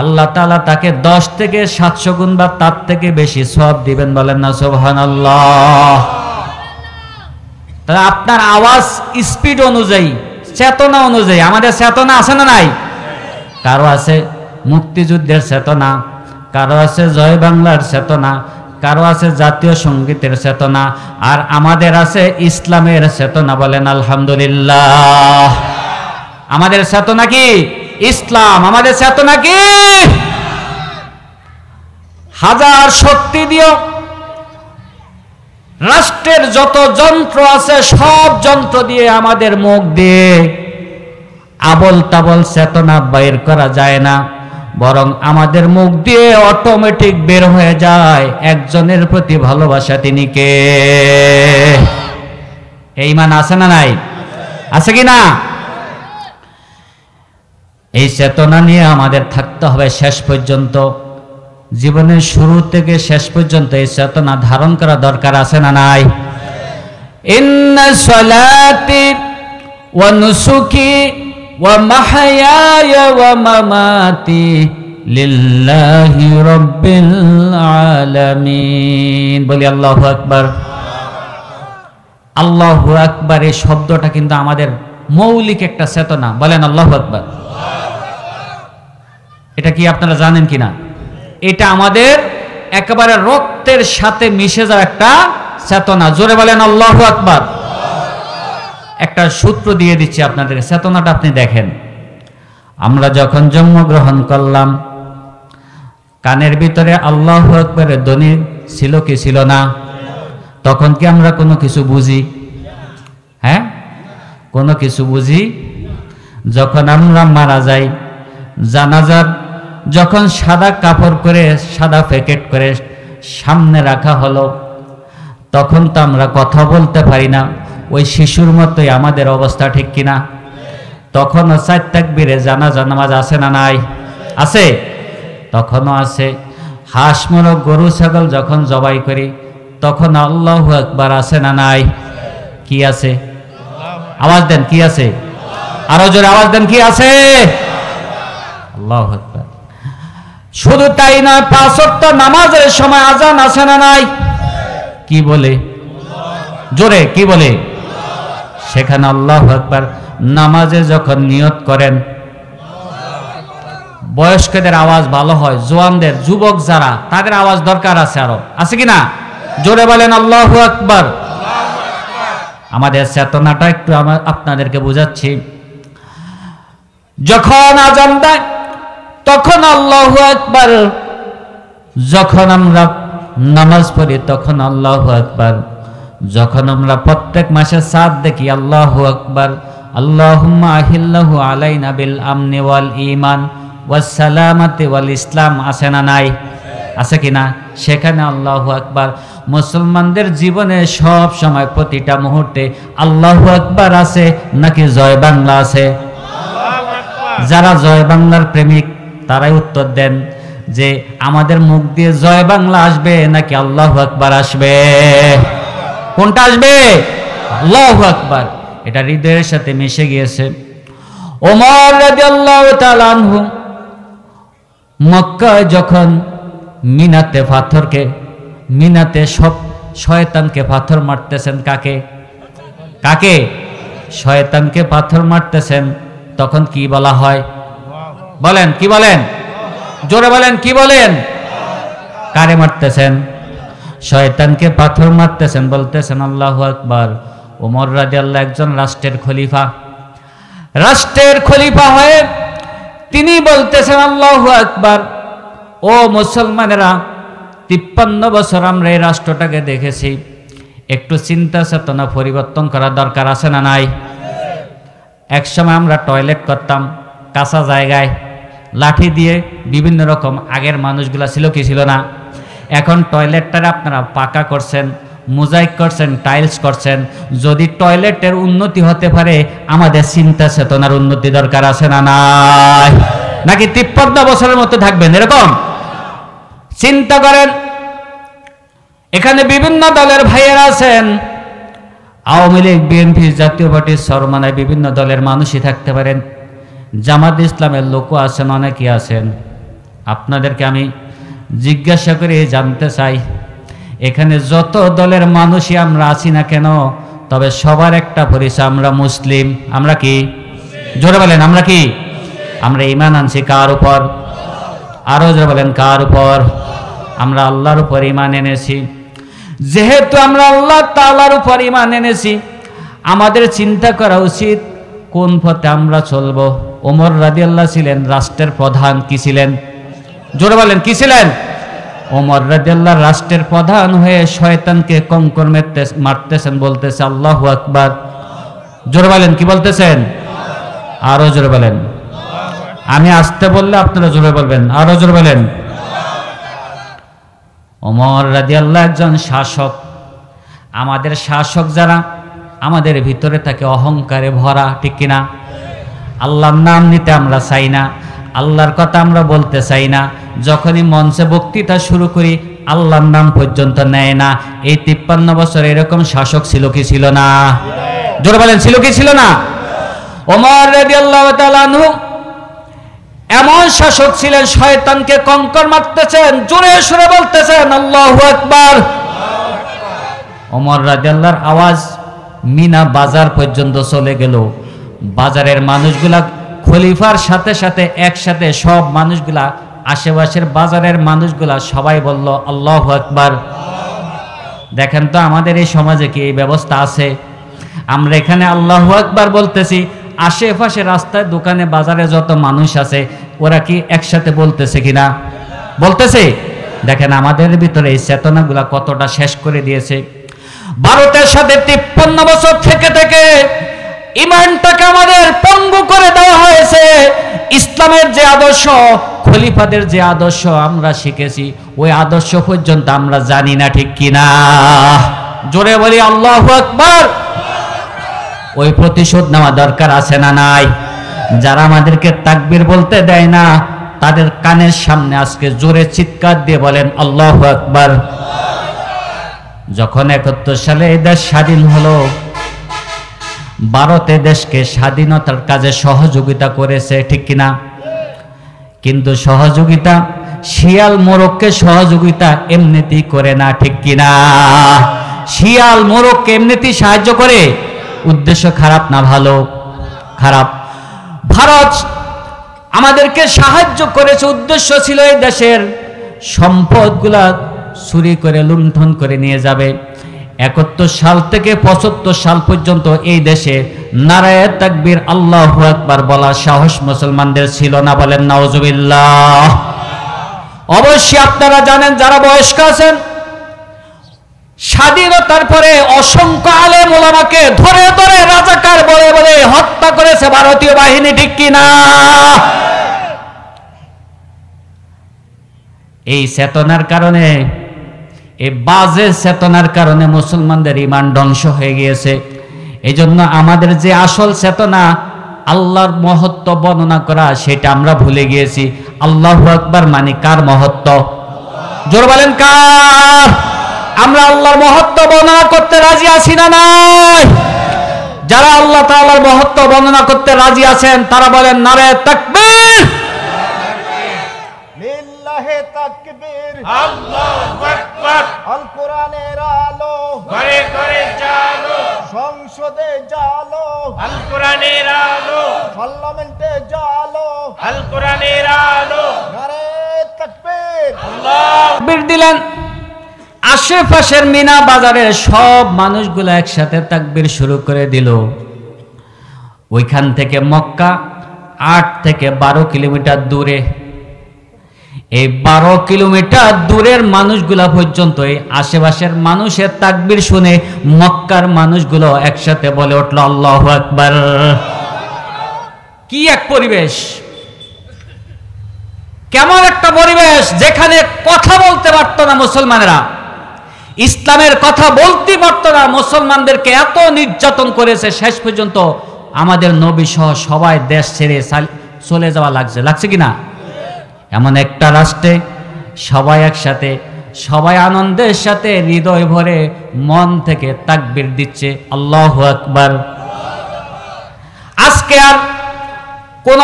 আল্লাহ তাআলা তাকে 10 থেকে 700 গুণ বা তার থেকে বেশি সওয়াব দিবেন। বলেন না সুবহানাল্লাহ। তাহলে আপনার আওয়াজ স্পিড অনুযায়ী, চেতনা অনুযায়ী, আমাদের চেতনা আছে না নাই? কারো আছে মুক্তিযুদ্ধের চেতনা, কারো আছে জয় বাংলার চেতনা, কারো আছে জাতীয় সঙ্গীতের চেতনা, আর আমাদের আছে ইসলামের চেতনা। বলেন আলহামদুলিল্লাহ। আমাদের চেতনা কি? ইসলাম। আমাদের চেতনা কি? হাজার শক্তি দিও রাষ্ট্রের যত যন্ত্র আছে সব যন্ত্র দিয়ে আমাদের মুখ দিয়ে আবল তাবল চেতনা বাইর করা যায় না, বরং আমাদের মুখ দিয়ে অটোমেটিক বের হয়ে যায় একজনের প্রতি ভালোবাসা। তিনি কে? এই ঈমান আছে না নাই? আছে কি না? এই চেতনা নিয়ে আমাদের থাকতে হবে শেষ পর্যন্ত। জীবনের শুরু থেকে শেষ পর্যন্ত এই চেতনা ধারণ করা দরকার আছে না নাই? ইন্না সলাতি ওয়া নুসুকি ওয়া মাহইয়ায়া ওয়া মামাতি লিল্লাহি রাব্বিল আলামিন। বলি আল্লাহু আকবার। আল্লাহু আকবার এই শব্দটা কিন্তু আমাদের মৌলিক একটা চেতনা। বলেন আল্লাহু আকবার। এটা কি আপনারা জানেন কিনা? এটা আমাদের একেবারে রক্তের সাথে মিশে যাওয়া একটা চেতনা। জোরে বলেন আল্লাহু আকবার। একটা সূত্র দিয়ে দিচ্ছি আপনাদের, চেতনাটা আপনি দেখেন। আমরা যখন জন্মগ্রহণ করলাম, কানের ভিতরে আল্লাহু আকবারের ধ্বনি ছিল কি ছিল না? তখন কি আমরা কোনো কিছু বুঝি? হ্যাঁ, কোনো কিছু বুঝি? যখন আমরা মারা যাই, জানাজার যখন সাদা কাপড় করে, সাদা প্যাকেট করে সামনে রাখা হলো, তখন তো আমরা কথা বলতে পারি না, ওই শিশুর মতোই আমাদের অবস্থা, ঠিক কিনা? তখনও 4 তাকবীরে জানাজা নামাজ আছে না নাই? আছে, তখনও আছে। হাঁস মোরগ গরু ছাগল যখন জবাই করি, তখন আল্লাহু আকবার আছে না নাই? কি আছে? আওয়াজ দেন, কি আছে? আরো জোরে আওয়াজ দেন, কি আছে? আল্লাহু আকবার। শুধু তাই না, 5 ওয়াক্ত নামাজের সময় আজান আছে না নাই? কি বলে? জোরে কি বলে? সেখানে আল্লাহু আকবার। নামাজে যখন নিয়ত করেন, বয়স্কদের আওয়াজ ভালো হয়, জোয়ানদের, যুবক যারা, তাদের আওয়াজ দরকার আছে, আরো আছে কিনা? জোরে বলেন আল্লাহু আকবার। আমাদের চেতনাটা একটু আপনাদেরকে বুঝাচ্ছি। যখন আজান দেয় তখন আল্লাহু আকবার, যখন আমরা নামাজ পড়ি তখন আল্লাহু আকবার, যখন আমরা প্রত্যেক মাসে চাঁদ দেখি আল্লাহু আকবার। আল্লাহুম্মা আহিল্লাহু আলাইনা বিল আমনি ওয়াল ঈমান ওয়াস সালামাতি ওয়াল ইসলাম, আছে না নাই? আছে কিনা? সেখানে আল্লাহু আকবার। মুসলমানদের জীবনে সব সময় প্রতিটা মুহূর্তে আল্লাহু আকবার আছে নাকি জয় বাংলা আছে? যারা জয় বাংলার প্রেমিক তারাই উত্তর দেন যে আমাদের মুখ দিয়ে জয় বাংলা আসবে নাকি আল্লাহু আকবার আসবে? কোনটা আসবে? আল্লাহু আকবার। এটা হৃদয়ের সাথে মিশে গিয়েছে। ওমর রাদিয়াল্লাহু তাআলা আনহু মক্কায় যখন মিনাতে সব শয়তানকে পাথর মারতেছেন, কাকে? শয়তানকে পাথর মারতেছেন, তখন কি বলা হয়? বলেন, কি বলেন? জোরে বলেন, কি বলেন? কারে মারতেছেন? শয়তানকে পাথর মারতেছেন, বলতেছেন আল্লাহু আকবার। ওমর রাদিয়াল্লাহু একজন রাষ্ট্রের খলিফা হয়ে তিনি বলতেছেন আল্লাহু আকবার। ও মুসলমানেরা, 53 বছর আমরা এই রাষ্ট্রটাকে দেখেছি, একটু চিন্তা চেতনা পরিবর্তন করার দরকার আছে না নাই? একসময় আমরা টয়লেট করতাম কাঁচা জায়গায়, লাঠি দিয়ে বিভিন্ন রকম, আগের মানুষগুলা ছিল কি ছিল না? এখন টয়লেটটারে আপনারা পাকা করছেন, মোজাইক করছেন, টাইলস করছেন। যদি টয়লেটের উন্নতি হতে পারে, আমাদের চিন্তা চেতনার উন্নতি দরকার আছে না নাই? নাকি 53 বছরের মতো থাকবেন এরকম? চিন্তা করেন, এখানে বিভিন্ন দলের ভাইয়েরা আছেন, আওয়ামী লীগ, বিএনপি, জাতীয় পার্টির সরমানায় বিভিন্ন দলের মানুষই থাকতে পারেন, জামাত ইসলামের লোকও আছেন, অনেকেই আছেন। আপনাদেরকে আমি জিজ্ঞাসা করে জানতে চাই, এখানে যত দলের মানুষই আমরা আছি না কেন, তবে সবার একটা পরিচয়, আমরা মুসলিম। আমরা কি? জোরে বলেন, আমরা কি? আমরা ঈমান আনছি কার উপর? আরো জোরে বলেন, কার উপর? আমরা আল্লাহর উপর ঈমান এনেছি। যেহেতু আমরা আল্লাহ তাআলার উপর ঈমান এনেছি, আমাদের চিন্তা করা উচিত কোন পথে আমরা চলবো। ওমর রাদিয়াল্লাহু ছিলেন রাষ্ট্রের প্রধান। কি ছিলেন? জোরে বলেন, কি ছিলেন? ওমর রাদিয়াল্লাহু রাষ্ট্রের প্রধান হয়ে শয়তানকে কঙ্কর মারতেছেন, বলতেছে আল্লাহু আকবার। জোরে বলেন, কি বলতেছেন? আরো জোরে বলেন। আমি আসতে বললে আপনারা জোরে বলবেন, আরো জোরে বলেন। ওমর রাদিয়াল্লাহু একজন শাসক। আমাদের শাসক যারা, আমাদের ভিতরে থাকে অহংকারে ভরা, ঠিক কিনা? আল্লাহর নাম নিতে আমরা চাই না, আল্লাহর কথা আমরা বলতে চাই না। যখনই মঞ্চে বক্তৃতা শুরু করি, আল্লাহর নাম পর্যন্ত নেয় না। এই 53 বছর এরকম শাসক ছিল কি ছিল না? জোরে বলেন, ছিল কি ছিল না? ওমর রাদিয়াল্লাহু তাআলা আনহু এমন শাসক ছিলেন, শয়তানকে কঙ্কর মারতেছেন, জোরে সুরে বলতেছেন আল্লাহু আকবার। ওমর রাদিয়াল্লাহর আওয়াজ মিনা বাজার পর্যন্ত চলে গেল। বাজারের মানুষগুলা খলিফার সাথে সাথে একসাথে সব মানুষগুলা, আশেপাশের বাজারের মানুষগুলা সবাই বলল আল্লাহু আকবার। দেখেন তো আমাদের এই সমাজে কি এই ব্যবস্থা আছে? আমরা এখানে আল্লাহু আকবার বলতেছি, আশেপাশে রাস্তায়, দোকানে, বাজারে যত মানুষ আছে ওরা কি একসাথে বলতেছে কিনা? বলতেছে। দেখেন আমাদের ভিতরে এই চেতনাগুলা কতটা শেষ করে দিয়েছে। ভারতের সাথে 53 বছর থেকে থেকে ঈমানটাকে আমাদের পঙ্গু করে দেওয়া হয়েছে। ইসলামের যে আদর্শ, খলিফাদের যে আদর্শ আমরা শিখেছি, ওই আদর্শ পর্যন্ত আমরা জানি না, ঠিক কিনা? জোরে বলি আল্লাহু আকবার। ওই প্রতিশোধ নেওয়া দরকার আছে না নাই? যারা আমাদেরকে তাকবীর বলতে দেয় না, তাদের কানের সামনে আজকে জোরে চিৎকার দিয়ে বলেন আল্লাহু আকবার। যখন 71 সালে এই দেশ স্বাধীন হলো, ভারতে দেশকে স্বাধীনতার কাজে সহযোগিতা করেছে, ঠিক কিনা? কিন্তু সহযোগিতা, শিয়াল মোরগকে সহযোগিতা এমনিতেই করে না, ঠিক কিনা? শিয়াল মোরগকে এমনিতেই সাহায্য করে। উদ্দেশ্য খারাপ না ভালো? খারাপ। ভারত আমাদেরকে সাহায্য করেছে। উদ্দেশ্য ছিল এই দেশের সম্পদগুলা চুরি করে লুণ্ঠন করে নিয়ে যাবে। 71 সাল থেকে 75 সাল পর্যন্ত এই দেশে নারায়ে তাকবীর আল্লাহু আকবার বলার সাহস মুসলমানদের ছিল না। বলেন নাউজুবিল্লাহ। অবশ্যই আপনারা জানেন, যারা বয়স্ক আছেন, স্বাধীনতার পরে অসংখ্য আলেম ওলামাকে ধরে ধরে রাজাকার বলে বলে হত্যা করেছে ভারতীয় বাহিনী, ঠিক কিনা? এই চেতনার কারণে, এই বাজে চেতনার কারণে মুসলমানদের ঈমান ধ্বংস হয়ে গিয়েছে। এই জন্য আমাদের যে আসল চেতনা আল্লাহর মহত্ব বর্ণনা করা, সেটা আমরা ভুলে গিয়েছি। আল্লাহু আকবার মানে কার মহত্ব? জোর বলেন কার? আমরা আল্লাহর মহত্ব বর্ণনা করতে রাজি আছি না নাই? যারা আল্লাহ তাআলার মহত্ব বর্ণনা করতে রাজি আছেন তারা বলেন নারায়ে তাকবীর,
লিল্লাহি তাকবীর, আল্লাহু আকবার। আল কোরআনের আলো ঘরে ঘরে জালো, সংসদে জালো আল কোরআনের আলো, পার্লামেন্টে জালো আল কোরআনের আলো। নারায়ে তাকবীর, আল্লাহু
তাকবীর দিলেন। আশেপাশের মিনা বাজারের সব মানুষগুলো একসাথে তাকবীর শুরু করে দিল। ওইখান থেকে মক্কা 8 থেকে 12 কিলোমিটার দূরে। এই 12 কিলোমিটার দূরের মানুষগুলা পর্যন্ত এই আশেপাশের মানুষের তাকবীর শুনে মক্কার মানুষগুলো একসাথে বলে উঠল আল্লাহু আকবার। কি এক পরিবেশ, কেমন একটা পরিবেশ, যেখানে কথা বলতে পারত না মুসলমানেরা, ইসলামের কথা বলতে পারত না। মুসলমানদেরকে এত নির্যাতন করেছে, শেষ পর্যন্ত আমাদের নবী সহ সবাই দেশ ছেড়ে চলে যাওয়া লাগছে কিনা? এমন একটা রাষ্ট্রে সবাই একসাথে, সবাই আনন্দের সাথে হৃদয় ভরে মন থেকে তাকবীর দিচ্ছে আল্লাহু আকবার। আজকে আর কোন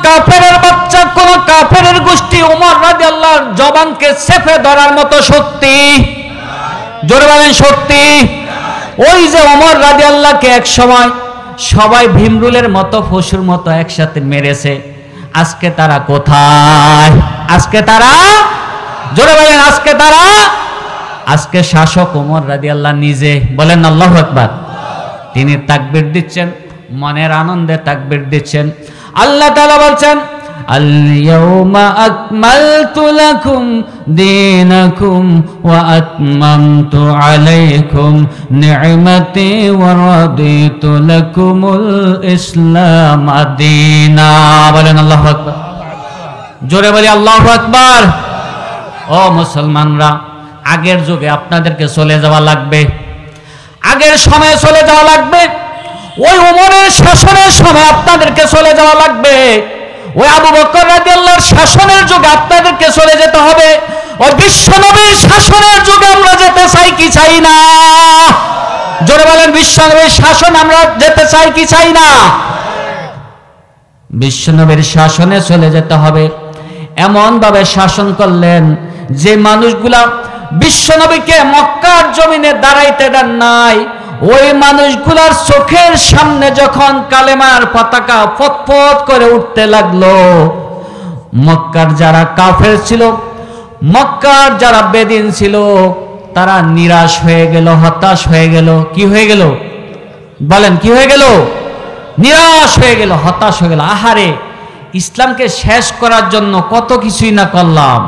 কাফেরের বাচ্চা, কোন কাফেরের গোষ্ঠী ওমর রাদিয়াল্লাহর জবানকে চেপে ধরার মতো শক্তি, জোরে বলেন শক্তি। ওই যে ওমর রাদিয়াল্লাহকে এক সময় সবাই ভীমরুলের মতো পশুর মতো একসাথে মেরেছে, আজকে তারা কোথায়? আজকে তারা, জোরে বলেন আজকে তারা, আজকে শাসক ওমর রাদিয়াল্লাহ নিজে। বলেন আল্লাহু আকবার। তিনি তাকবীর দিচ্ছেন, মনের আনন্দে তাকবীর দিচ্ছেন। আল্লাহ তাআলা বলছেন আল ইয়াউমা আকমালতু লাকুম দীনাকুম ওয়া আতমামতু আলাইকুম নি'মাতি ওয়া রাদিতু লাকুমুল ইসলাম দীনা। বলেন আল্লাহু আকবার। জোরে বলি আল্লাহু আকবার। ও মুসলমানরা, আগের যুগে আপনাদেরকে চলে যাওয়া লাগবে, আগের সময়ে চলে যাওয়া লাগবে। ওই ওমরের শাসনের সময় আপনাদেরকে চলে যাওয়া লাগবে। ওই আবু বকর রাদিয়াল্লাহর শাসনের যুগে আপনাদেরকে চলে যেতে হবে। ওই বিশ্বনবীর শাসনের যুগে আমরা যেতে চাই কি চাই না? জোরে বলেন বিশ্বনবীর শাসন আমরা যেতে চাই কি চাই না? বিশ্বনবীর শাসনে চলে যেতে হবে। এমন ভাবে শাসন করলেন যে মানুষগুলা বিশ্বনবীকে মক্কার জমিনে দাঁড়াইতে দেন নাই, ওই মানুষগুলার চোখের সামনে যখন কালেমার পতাকা ফটফট করে উঠতে লাগলো, মক্কার যারা কাফের ছিল, মক্কার যারা বেদিন ছিল, তারা নিরাশ হয়ে গেল, হতাশ হয়ে গেল। কি হয়ে গেল? বলেন কি হয়ে গেল? নিরাশ হয়ে গেল, হতাশ হয়ে গেল। আহারে, ইসলামকে শেষ করার জন্য কত কিছুই না করলাম।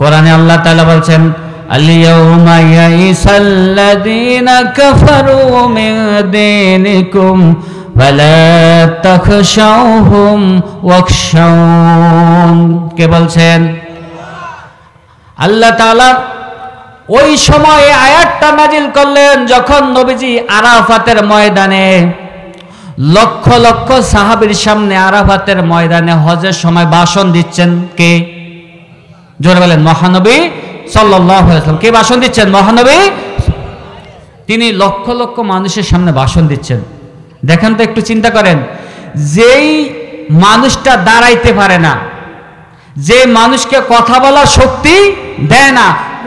কোরআনে আল্লাহ তাআলা বলছেন আল-ইয়াউমা ইয়াইসাল্লাযীনা কাফারু মিন দীনিকুম ফালা তাখশাউহুম ওয়াখশাউন। কে বলছেন? আল্লাহ তাআলা ওই সময়ে আয়াতটা নাজিল করলেন যখন নবীজি আরাফাতের ময়দানে লক্ষ লক্ষ সাহাবীর সামনে আরাফাতের ময়দানে হজের সময় ভাষণ দিচ্ছেন। কে? জোরে বলেন মহানবী সাল্লাল্লাহু আলাইহি ওয়াসাল্লাম। কে ভাষণ দিচ্ছেন? মহানবী। তিনি লক্ষ লক্ষ মানুষের সামনে ভাষণ দিচ্ছেন। দেখেন তো, একটু চিন্তা করেন, যেই মানুষটা দাঁড়াইতে পারে না, যে মানুষকে কথা বলার শক্তি দেয় না,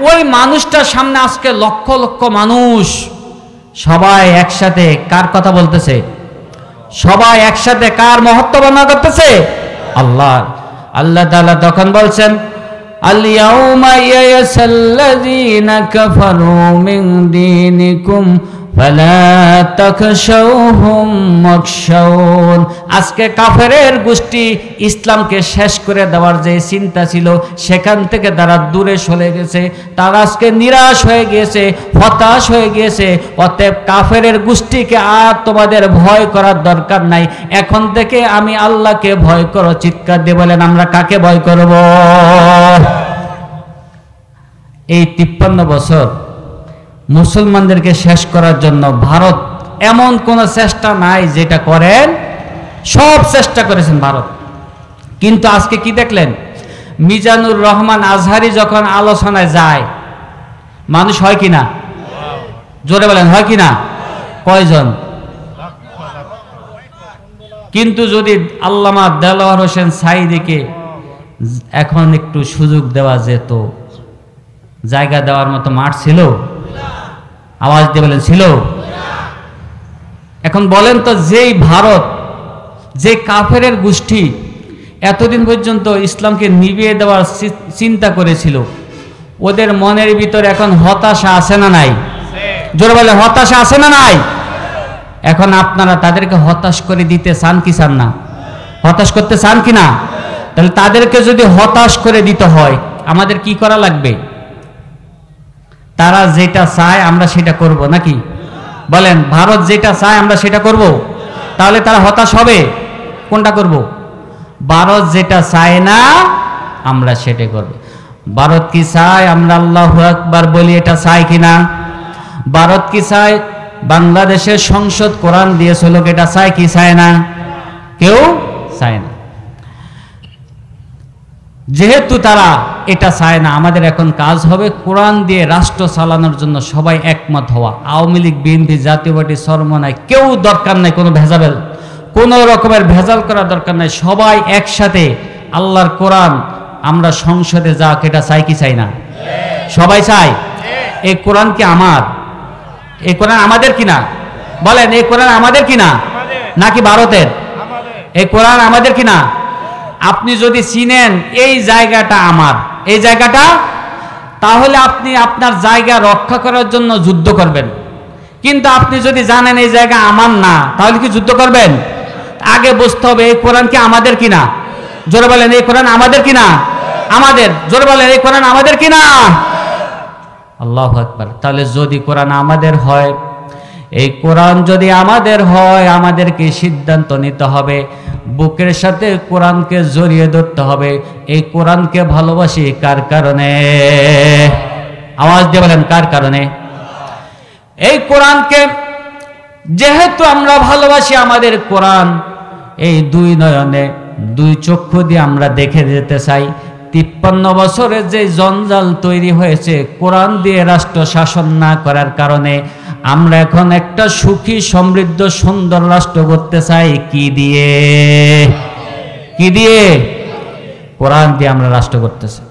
ওই মানুষটার সামনে আজকে লক্ষ লক্ষ মানুষ সবাই একসাথে কার কথা বলতেছে? সবাই একসাথে কার মহত্ব বর্ণনা করতেছে? আল্লাহ। আল্লাহ তাআলা তখন বলছেন, আল-ইয়াউমা ইয়াসাল্লাযীনা কাফারু মিন দীনিকুম ফালা তাখশাউহুম ওয়াখশাউন। আজকে কাফেরের গোষ্ঠী ইসলামকে শেষ করে দেওয়ার যে চিন্তা ছিল সেখান থেকে তারা দূরে সরে গেছে, তারা আজকে নিরাশ হয়ে গিয়েছে, হতাশ হয়ে গিয়েছে। অতএব কাফেরের গোষ্ঠীকে আর তোমাদের ভয় করার দরকার নাই, এখন থেকে আমি আল্লাহকে ভয় করো। চিৎকার দিয়ে বলেন, আমরা কাকে ভয় করব? এই 53 বছর মুসলমানদেরকে শেষ করার জন্য ভারত এমন কোন চেষ্টা নাই যেটা করেন, সব চেষ্টা করেছেন ভারত। কিন্তু আজকে কি দেখলেন? মিজানুর রহমান আজহারি যখন আলোচনায় যায়, মানুষ হয় কিনা? জোরে বলেন, হয় কিনা? কয়জন? কিন্তু যদি আল্লামা দেলোয়ার হোসেন সাঈদীকে এখন একটু সুযোগ দেওয়া যেত, জায়গা দেওয়ার মতো মাঠ ছিল? আওয়াজ দিয়ে বলেন, ছিল? এখন বলেন তো, যেই ভারত, যে কাফেরের গোষ্ঠী এতদিন পর্যন্ত ইসলামকে নিভিয়ে দেওয়ার চিন্তা করেছিল, ওদের মনের ভিতরে এখন হতাশা আছে না নাই? জোরে বলে, হতাশা আছে না নাই? এখন আপনারা তাদেরকে হতাশ করে দিতে চান কি চান না? হতাশ করতে চান কি না? তাহলে তাদেরকে যদি হতাশ করে দিতে হয়, আমাদের কি করা লাগবে? তারা যেটা চায় আমরা সেটা করব নাকি? বলেন, ভারত যেটা চায় আমরা সেটা করব? তাহলে তারা হতাশ হবে। কোনটা করব? ভারত যেটা চায় না আমরা সেটা করব। ভারত কি চায় আমরা আল্লাহু আকবার বলি, এটা চায় কিনা? ভারত কি চায় বাংলাদেশের সংসদ কোরআন দিয়ে চলুক, এটা চায় কি চায় না? কেউ চায় না। যেহেতু তারা এটা চায় না, আমাদের এখন কাজ হবে কোরআন দিয়ে রাষ্ট্র চালানোর জন্য সবাই একমত হওয়া। আওয়ামী লীগ, বিএনপি, জাতীয় পার্টি, চরমনাই কেউ দরকার নাই, কোনো ভেজাল, কোনো রকমের ভেজাল করার দরকার নাই। সবাই একসাথে আল্লাহর কোরআন আমরা সংসদে যাক, এটা চাই কি চাই না? সবাই চাই। এই কোরআন কি আমার? এই কোরআন আমাদের কিনা? বলেন, এই কোরআন আমাদের কিনা নাকি ভারতের? এই কোরআন আমাদের কিনা? আপনি যদি চিনেন এই জায়গাটা আমার, এই জায়গাটা, তাহলে আপনি আপনার জায়গা রক্ষা করার জন্য যুদ্ধ করবেন। কিন্তু আপনি যদি জানেন এই জায়গা আমার না, তাহলে কি যুদ্ধ করবেন? আগে বুঝতে হবে এই কোরআন কি আমাদের কিনা। জোরে বলেন, এই কোরআন আমাদের কিনা? আমাদের। জোরে বলেন, এই কোরআন আমাদের কিনা? আল্লাহু আকবার। তাহলে যদি কোরআন আমাদের হয়, এই কোরআন যদি আমাদের হয়, আমাদেরকে সিদ্ধান্ত নিতে হবে, বুকের সাথে কোরআনকে জড়িয়ে ধরতে হবে। এই কোরআনকে ভালোবাসি কার কারণে? আওয়াজ দিয়ে বলেন, কার কারণে? এই কোরআনকে যেহেতু আমরা ভালোবাসি, আমাদের কোরআন এই দুই নয়নে, দুই চক্ষু দিয়ে আমরা দেখে যেতে চাই। 53 বছরে যে জঞ্জাল তৈরি হয়েছে কোরআন দিয়ে রাষ্ট্র শাসন না করার কারণে, আমরা এখন একটা সুখী, সমৃদ্ধ, সুন্দর রাষ্ট্র করতে চাই। কি দিয়ে? কি দিয়ে? কোরআন দিয়ে আমরা রাষ্ট্র করতে চাই।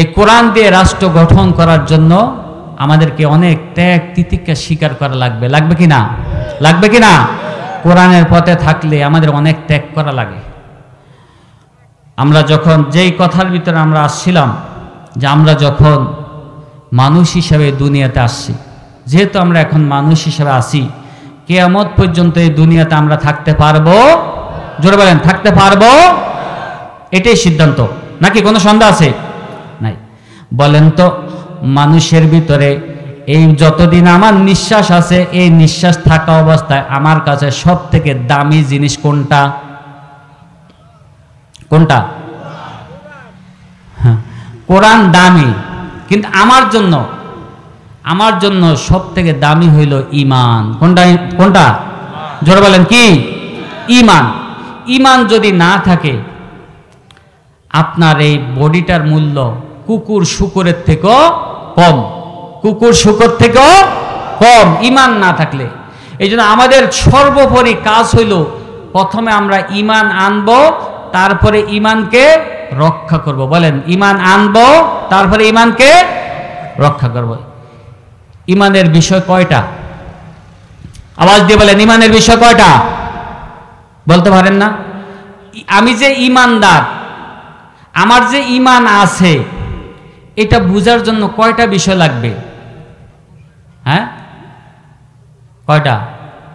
এই কোরআন দিয়ে রাষ্ট্র গঠন করার জন্য আমাদেরকে অনেক ত্যাগ তিতিক্ষা স্বীকার করা লাগবে। লাগবে কিনা? লাগবে কিনা? কোরআনের পথে থাকলে আমাদের অনেক ত্যাগ করা লাগে। আমরা যখন যেই কথার ভিতরে আমরা আসছিলাম, যে আমরা যখন মানুষ হিসাবে দুনিয়াতে আসছি, যেহেতু আমরা এখন মানুষ হিসাবে আসি, কিয়ামত পর্যন্ত এই দুনিয়াতে আমরা থাকতে পারবো? জোরে বলেন, থাকতে পারবো? এটাই সিদ্ধান্ত, নাকি কোনো সন্দেহ আছে? নাই। বলেন তো, মানুষের ভিতরে এই যতদিন আমার নিঃশ্বাস আছে, এই নিঃশ্বাস থাকা অবস্থায় আমার কাছে সব থেকে দামি জিনিস কোনটা? কোনটা? কোরআন দামি, কিন্তু আমার জন্য সব থেকে দামি হইল ঈমান। কোনটা? কোনটা? জোরে বলেন, কি? ঈমান। ঈমান যদি না থাকে, আপনার এই বডিটার মূল্য কুকুর শুকরের থেকেও কম। কুকুর শুকর থেকেও কম ঈমান না থাকলে। এই জন্য আমাদের সর্বোপরি কাজ হইল, প্রথমে আমরা ঈমান আনবো, তারপরে ঈমানকে রক্ষা করব। বলেন, ঈমান আনবো, তারপরে ঈমানকে রক্ষা করব। ঈমানের বিষয় কয়টা? আওয়াজ দিয়ে বলেন ইমানের বিষয় কয়টা? বলতে পারেন না? আমি যে ইমানদার, আমার যে ইমান আছে, এটা বুঝার জন্য কয়টা বিষয় লাগবে? হ্যাঁ, কয়টা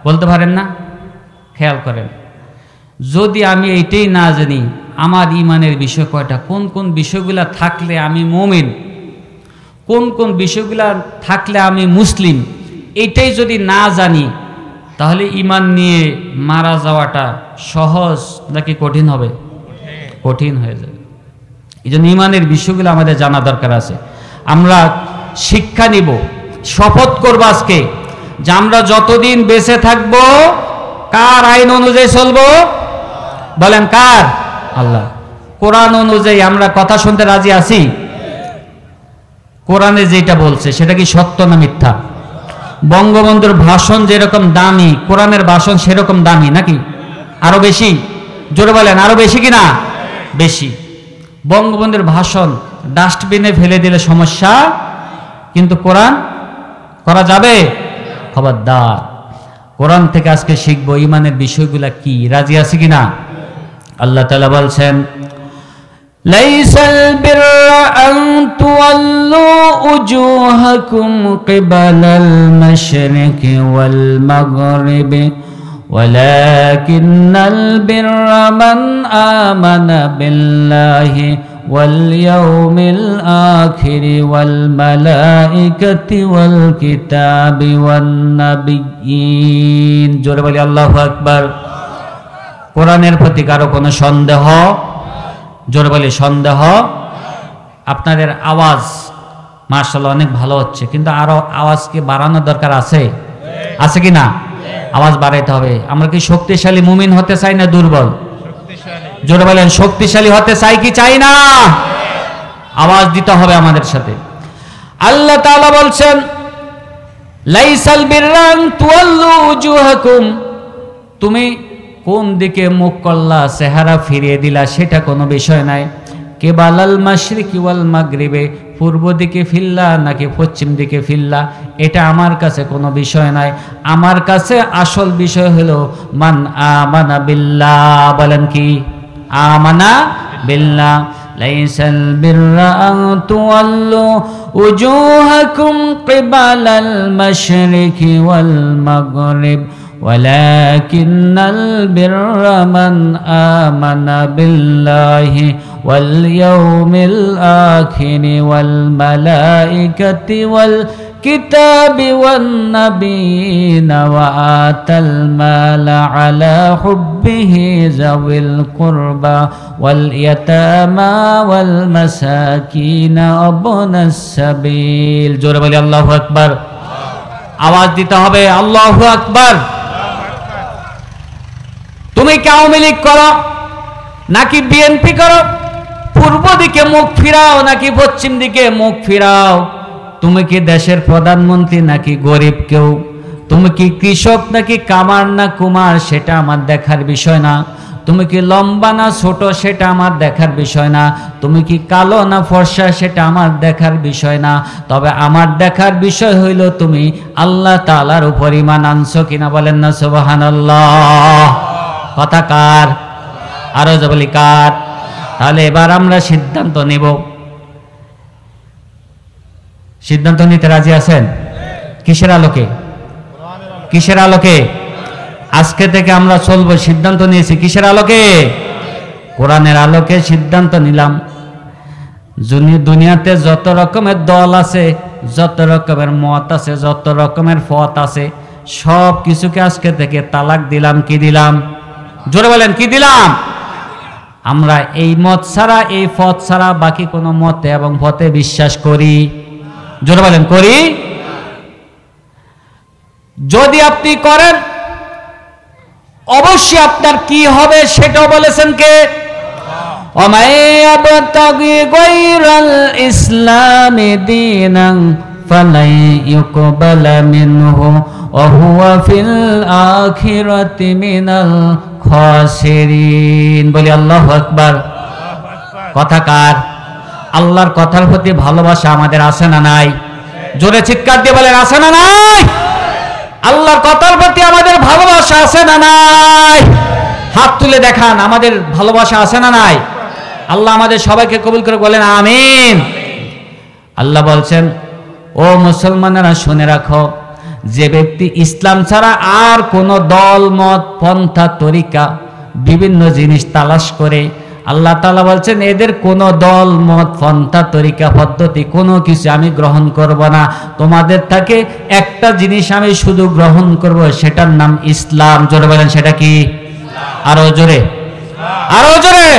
বলতে পারেন না? খেয়াল করেন, যদি আমি এইটাই না জানি আমার ইমানের বিষয় কয়টা, কোন কোন বিষয়গুলা থাকলে আমি মুমিন, কোন কোন বিষয়গুলা থাকলে আমি মুসলিম, এইটাই যদি না জানি, তাহলে ইমান নিয়ে মারা যাওয়াটা সহজ নাকি কঠিন হবে? কঠিন হয়ে যাবে। এই জন্য ইমানের বিষয়গুলো আমাদের জানা দরকার আছে। আমরা শিক্ষা নিব, শপথ করবো আজকে যে আমরা যতদিন বেঁচে থাকব কার আইন অনুযায়ী চলবো? বলেন কার? আল্লাহ। কোরআন অনুযায়ী আমরা কথা শুনতে রাজি আছি? কোরআনে যেটা বলছে সেটা কি সত্য না মিথ্যা? বঙ্গবন্ধুর ভাষণ যেরকম দামি, কোরআনের ভাষণ সেরকম দামি নাকি? আরো বেশি? জোরে বলেন, আরো বেশি কিনা? বেশি। বঙ্গবন্ধুর ভাষণ ডাস্টবিনে ফেলে দিলে সমস্যা, কিন্তু কোরআন করা যাবে? খবরদার। কোরআন থেকে আজকে শিখবো ইমানের বিষয়গুলা কি। রাজি আছে কিনা? আল্লাহ তাআলা বলছেন, লাইসাল বিররা আন তুওয়াল্লু উজুহাকুম কিবালাল মাশরিকি ওয়াল মাগরিবি ওয়ালাকিন্নাল বিররা মান আমানা বিল্লাহি ওয়াল ইয়াউমিল আখিরি ওয়াল মালাইকাতি ওয়াল কিতাবি ওয়ান নাবিয়্যিন। জোরে বলি আল্লাহু আকবার। কোরআনের প্রতি কারো কোনো সন্দেহ? জোরে বলি সন্দেহ? আপনাদের আওয়াজ মাশাআল্লাহ অনেক ভালো হচ্ছে, কিন্তু আরো আওয়াজকে বাড়ানোর দরকার আছে? আছে কি না? আওয়াজ বাড়াইতে হবে। আমরা কি শক্তিশালী মুমিন হতে চাই না দুর্বল? জোরে বলেন, শক্তিশালী হতে চাই কি চাই না? আওয়াজ দিতে হবে আমাদের সাথে। আল্লাহ তাআলা বলছেন, লাইসাল বিররা আন তুওয়াল্লু উজুহাকুম, তুমি কোন দিকে মুখ করলা, চেহারা ফিরিয়ে দিলা, সেটা কোনো বিষয় নাই। কিবালাল মাশরিকি ওয়াল মাগরিবে, পূর্ব দিকে ফিরলা নাকি পশ্চিম দিকে ফিরলা, এটা আমার কাছে কোনো বিষয় নাই। আমার কাছে আসল বিষয় হলো মান আমানা বিল্লাহ। বলেন কি? আমানা বিল্লাহ। লাইসাল বিররা আন তুওয়াল্লু উজুহাকুম কিবালাল মাশরিকি ওয়াল মাগরিব ولكن البر من آمن بالله واليوم الآخر والملائكة والكتاب والنبيين وآتى المال على حبه ذوي القربى واليتامى والمساكين وابن السبيل। জোরে বলি আল্লাহু আকবার। আওয়াজ দিতে হবে আল্লাহু আকবার। তুমি কি আওয়ামী লীগ করো নাকি বিএনপি করো? পূর্ব দিকে মুখ ফিরাও নাকি পশ্চিম দিকে মুখ ফিরাও? তুমি কি দেশের প্রধানমন্ত্রী নাকি গরিব কেউ? তুমি কি কৃষক নাকি কামার না কুমার, সেটা আমার দেখার বিষয় না। তুমি কি লম্বা না ছোট, সেটা আমার দেখার বিষয় না। তুমি কি কালো না ফর্সা, সেটা আমার দেখার বিষয় না। তবে আমার দেখার বিষয় হইল তুমি আল্লাহ তাআলার উপর ঈমান আনছো কিনা। বলেন না সুবহানাল্লাহ। কথা কার? আরো বলি কার? তাহলে এবার আমরা সিদ্ধান্ত নেব। সিদ্ধান্ত নিতে রাজি আছেন? কিসের আলোকে? কিসের আলোকে? আজকে থেকে আমরা চলবো, সিদ্ধান্ত নিয়েছি কিসের আলোকে? কোরআনের আলোকে সিদ্ধান্ত নিলাম। দুনিয়াতে যত রকমের দল আছে, যত রকমের মত আছে, যত রকমের পথ আছে, সব কিছুকে আজকে থেকে তালাক দিলাম। কি দিলাম? জোরে বলেন, কি দিলাম? আমরা এই মত ছাড়া, এই পথ ছাড়া বাকি কোনো মতে এবং পথে বিশ্বাস করি? জোরে বলেন, করি? যদি আপনি করেন অবশ্যই আপনার কি হবে সেটাও বলেছেন কে? ওমায়াবতাগি গায়রাল ইসলামি দীনান ফালাই ইউকবালা মিনহু ওয়া হুয়া ফিল আখিরাতি মিনাল খাসিরিন। বলি আল্লাহু আকবার। কথা কার? আল্লাহর কথার প্রতি ভালোবাসা আমাদের আছে না নাই? জোরে চিৎকার দিয়ে বলেন, আছে না নাই? আল্লাহর কথার প্রতি আমাদের ভালোবাসা আছে না নাই? হাত তুলে দেখান, আমাদের ভালোবাসা আছে না নাই? আল্লাহ আমাদের সবাইকে কবুল করে বলেন আমিন। আল্লাহ বলছেন, ও মুসলমানেরা শুনে রাখো, যে ব্যক্তি ইসলাম ছাড়া আর কোনো দল মত পন্থা তরিকা বিভিন্ন জিনিস তালাশ করে, আল্লাহ তাআলা বলছেন এদের কোনো দল মত পন্থা তরিকা পদ্ধতি কোনো কিছু আমি গ্রহণ করব না, তোমাদের থেকে একটা জিনিস আমি শুধু গ্রহণ করব, সেটার নাম ইসলাম। জোরে বলেন সেটা কি? আরো জোরে, আরো জোরে।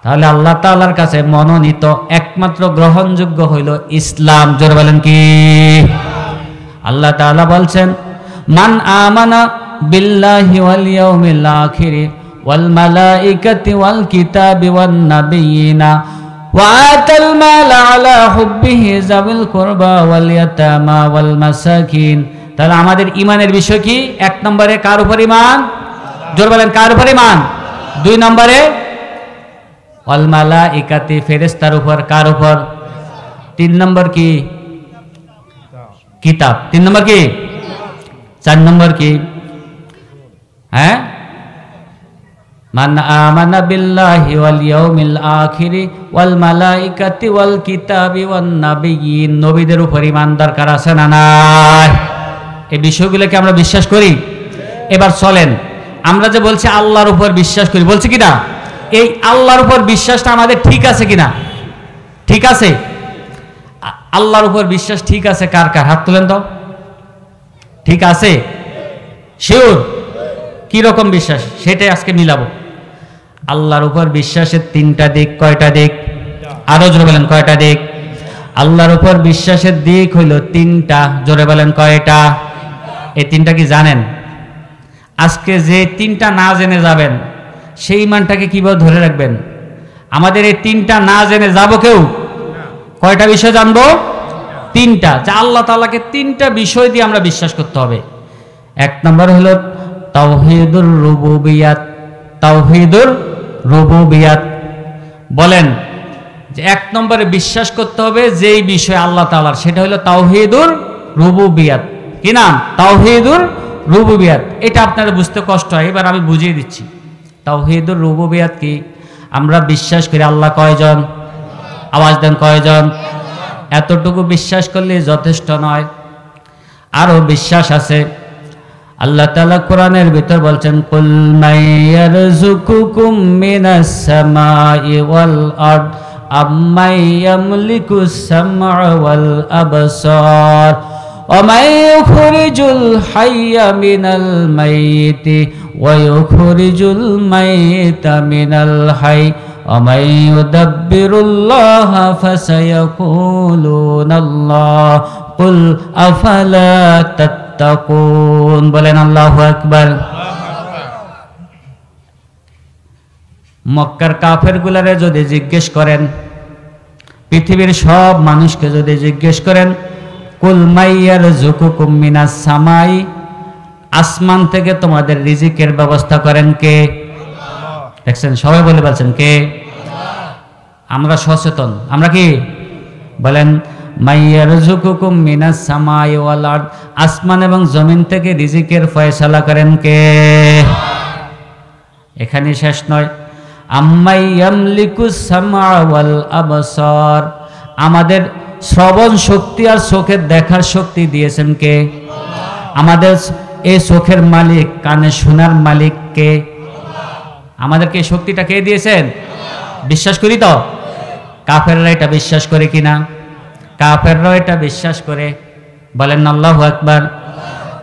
তাহলে আল্লাহ তাআলার কাছে মনোনীত একমাত্র গ্রহণযোগ্য হইল ইসলাম। জোরে বলেন কি? আল্লাহ তাআলা বলছেন, মান আমানা বিল্লাহি ওয়াল ইয়াউমিল আখির ওয়াল মালাইকাতি ওয়াল কিতাবি ওয়ান নাবিয়িনা ওয়া আতাল মাল আলা হুব্বিহি যাবিল কুরবা ওয়াল ইয়াতামা ওয়াল মাসাকিন। তাহলে আমাদের ঈমানের বিষয় কি? এক নম্বরে কার উপর ঈমান? জোরে বলেন কার উপর ঈমান? দুই নম্বরে ওয়াল মালাইকাতি ফেরেশতার উপর। কার উপর? তিন নম্বর কি? কিতাব। তিন নম্বর কি? চার নম্বর কি? হ্যাঁ, মান আমানা বিল্লাহি ওয়াল ইয়াউমিল আখির ওয়াল মালাইকাতি ওয়াল কিতাবি ওয়ান নাবিয়িন। নবীদের উপর ঈমান দরকার আছে না নাই? এই বিষয়গুলোকে আমরা বিশ্বাস করি। এবার চলেন, আমরা যে বলছি আল্লাহর উপর বিশ্বাস করি, বলছি কিনা? এই আল্লাহর উপর বিশ্বাসটা আমাদের ঠিক আছে কিনা? ঠিক আছে? আল্লাহর উপর বিশ্বাস ঠিক আছে কার কার? হাত তুলেন তো। ঠিক আছে? শিওর? কি রকম বিশ্বাস সেটাই আজকে মিলাবো। আল্লাহর উপর বিশ্বাসের তিনটা দিক। কয়টা দিক? আরো জোরে বলেন কয়টা দিক? আল্লাহর উপর বিশ্বাসের দিক হইল তিনটা। জোরে বলেন কয়টা? এই তিনটা কি জানেন? আজকে যে তিনটা না জেনে যাবেন সেই ইমানটাকে কিভাবে ধরে রাখবেন? আমাদের এই তিনটা না জেনে যাব কেউ? কয়টা বিষয় জানবো? তিনটা। যা আল্লাহ তাআলাকে তিনটা বিষয় দিয়ে আমরা বিশ্বাস করতে হবে। এক নম্বর হলো তাওহীদুর রুবুবিয়াত। তাওহীদুর রুবুবিয়াত বলেন যে এক নম্বরে বিশ্বাস করতে হবে যেই বিষয় আল্লাহ তাআলার, সেটা হলো তাওহীদুর রুবুবিয়াত। কি নাম? তাওহীদুর রুবুবিয়াত। এটা আপনারা বুঝতে কষ্ট হয়, এবার আমি বুঝিয়ে দিচ্ছি। তাওহীদুর রুবুবিয়াত কি? আমরা বিশ্বাস করি আল্লাহ কয়জন? আওয়াজ দেন কয়জন? এতটুকু বিশ্বাস করলে যথেষ্ট নয়, আরো বিশ্বাস আছে। আল্লাহ তাআলা কোরআনের ভিতর বলছেন, কুল মাইয়ারযুকুকুম মিনাস সামাই ওয়াল আরদ আম্মাই ইয়ামলিকুস সামআ ওয়াল আবসার ওয়া মান ইউখরিজুল হাইয়্যা মিনাল মাইয়িতি ওয়া ইউখরিজুল মাইয়িতা মিনাল হায়্য ওয়া মান ইউদাব্বিরুল্লাহা ফাসায়াকুলুনাল্লাহ কুল আফালা তাত্তাকুন। বলেন আল্লাহু আকবার। মক্কার কাফেরগুলারে যদি জিজ্ঞেস করেন, পৃথিবীর সব মানুষকে যদি জিজ্ঞেস করেন, কুল মাইয়ারযুকুকুম মিনাস সামাই, আসমান থেকে তোমাদের রিজিকের ব্যবস্থা করেন কে? দেখছেন সবাই বলে বলছেন কে? আমরা সচেতন। আমরা কি বলেন? মাইয়ারযুকুকুম মিনাস সামাই ওয়াল আরদ, আসমান এবং জমিন থেকে রিজিকের ফয়সালা করেন কে? এখানে শেষ নয়। আম্মাই ইয়ামলিকুস সামআ ওয়াল আবসার, আমাদের শ্রবণ শক্তি আর চোখের দেখার শক্তি দিয়েছেন কে? আমাদের এই চোখের মালিক, কানে শোনার মালিক কে? আমাদেরকে এই শক্তিটা কে দিয়েছেন? বিশ্বাস করি তো? কাফেররা এটা বিশ্বাস করে কিনা? কাফেররা এটা বিশ্বাস করে। বলেন আল্লাহু আকবার।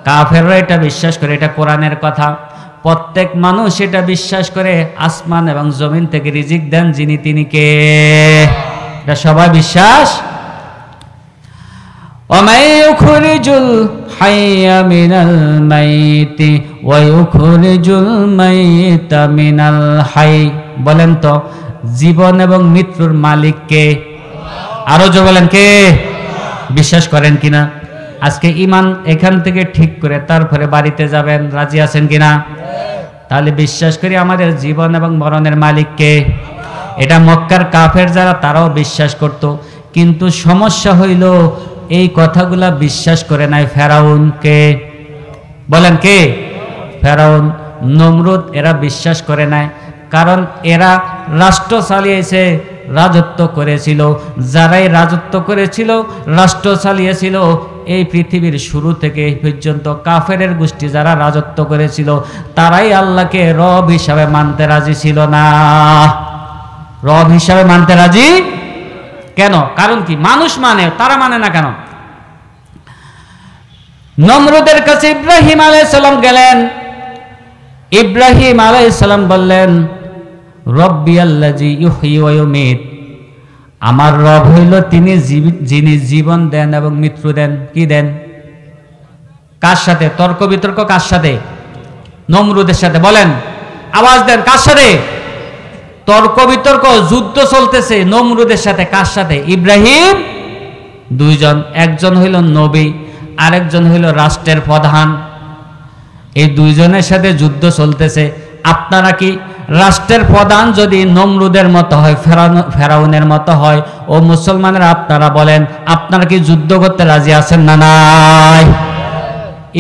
কাফেররা এটা বিশ্বাস করে, এটা কোরআনের কথা। প্রত্যেক মানুষ এটা বিশ্বাস করে আসমান এবং জমিন থেকে রিজিক দেন যিনি, তিনি কে? এটা সবাই বিশ্বাস। ওয়া মান ইউখরিজুল হাইয়্যা মিনাল মাইয়িতি ওয়া ইউখরিজুল মাইয়িতা মিনাল হায়্য। বলেন তো জীবন এবং মৃত্যুর মালিক কে? আরো জোরে বলেন কে? বিশ্বাস করেন কিনা? আজকে ঈমান এখান থেকে ঠিক করে তারপরে বাড়িতে যাবেন, রাজি আছেন কিনা? তাহলে বিশ্বাস করি আমাদের জীবন এবং মরণের মালিক কে? এটা মক্কার কাফের যারা, তারাও বিশ্বাস করত, কিন্তু সমস্যা হইল এই কথাগুলা বিশ্বাস করে নাই ফেরাউন কে? বলেন কে? ফেরাউন, নমরুদ এরা বিশ্বাস করে নাই, কারণ এরা রাষ্ট্র চালিয়েছে, রাজত্ব করেছিল। যারাই রাজত্ব করেছিল, রাষ্ট্র চালিয়েছিল, এই পৃথিবীর শুরু থেকে এই পর্যন্ত কাফেরের গোষ্ঠী যারা রাজত্ব করেছিল, তারাই আল্লাহকে রব হিসাবে মানতে রাজি ছিল না। রব হিসাবে মানতে রাজি কেন? কারণ কি? মানুষ মানে, তারা মানে না কেন? নমরুদের কাছে ইব্রাহিম আলাইহিস সালাম গেলেন। ইব্রাহিম আলাইহিস সালাম বললেন, রব্বি আল্লাযী ইউহয়ী ওয়া ইউমীত, আমার রব হইল তিনি যিনি জীবন দেন এবং মৃত্যু দেন। কি দেন? কার সাথে তর্ক বিতর্ক? কার সাথে? নমরুদের সাথে। বলেন, আওয়াজ দেন, কার সাথে তর্ক বিতর্ক? যুদ্ধ চলতেছে নমরুদের সাথে। কার সাথে? ইব্রাহিম। দুইজন, একজন হইল নবী, আরেকজন হইল রাষ্ট্রের প্রধান। এই দুইজনের সাথে যুদ্ধ চলতেছে। আপনারা কি রাষ্ট্রের প্রধান যদি নমরুদের মতো হয়, ফেরাউনের মতো হয়, ও মুসলমানেরা আপনারা বলেন, আপনারা কি যুদ্ধ করতে রাজি আছেন না নাই?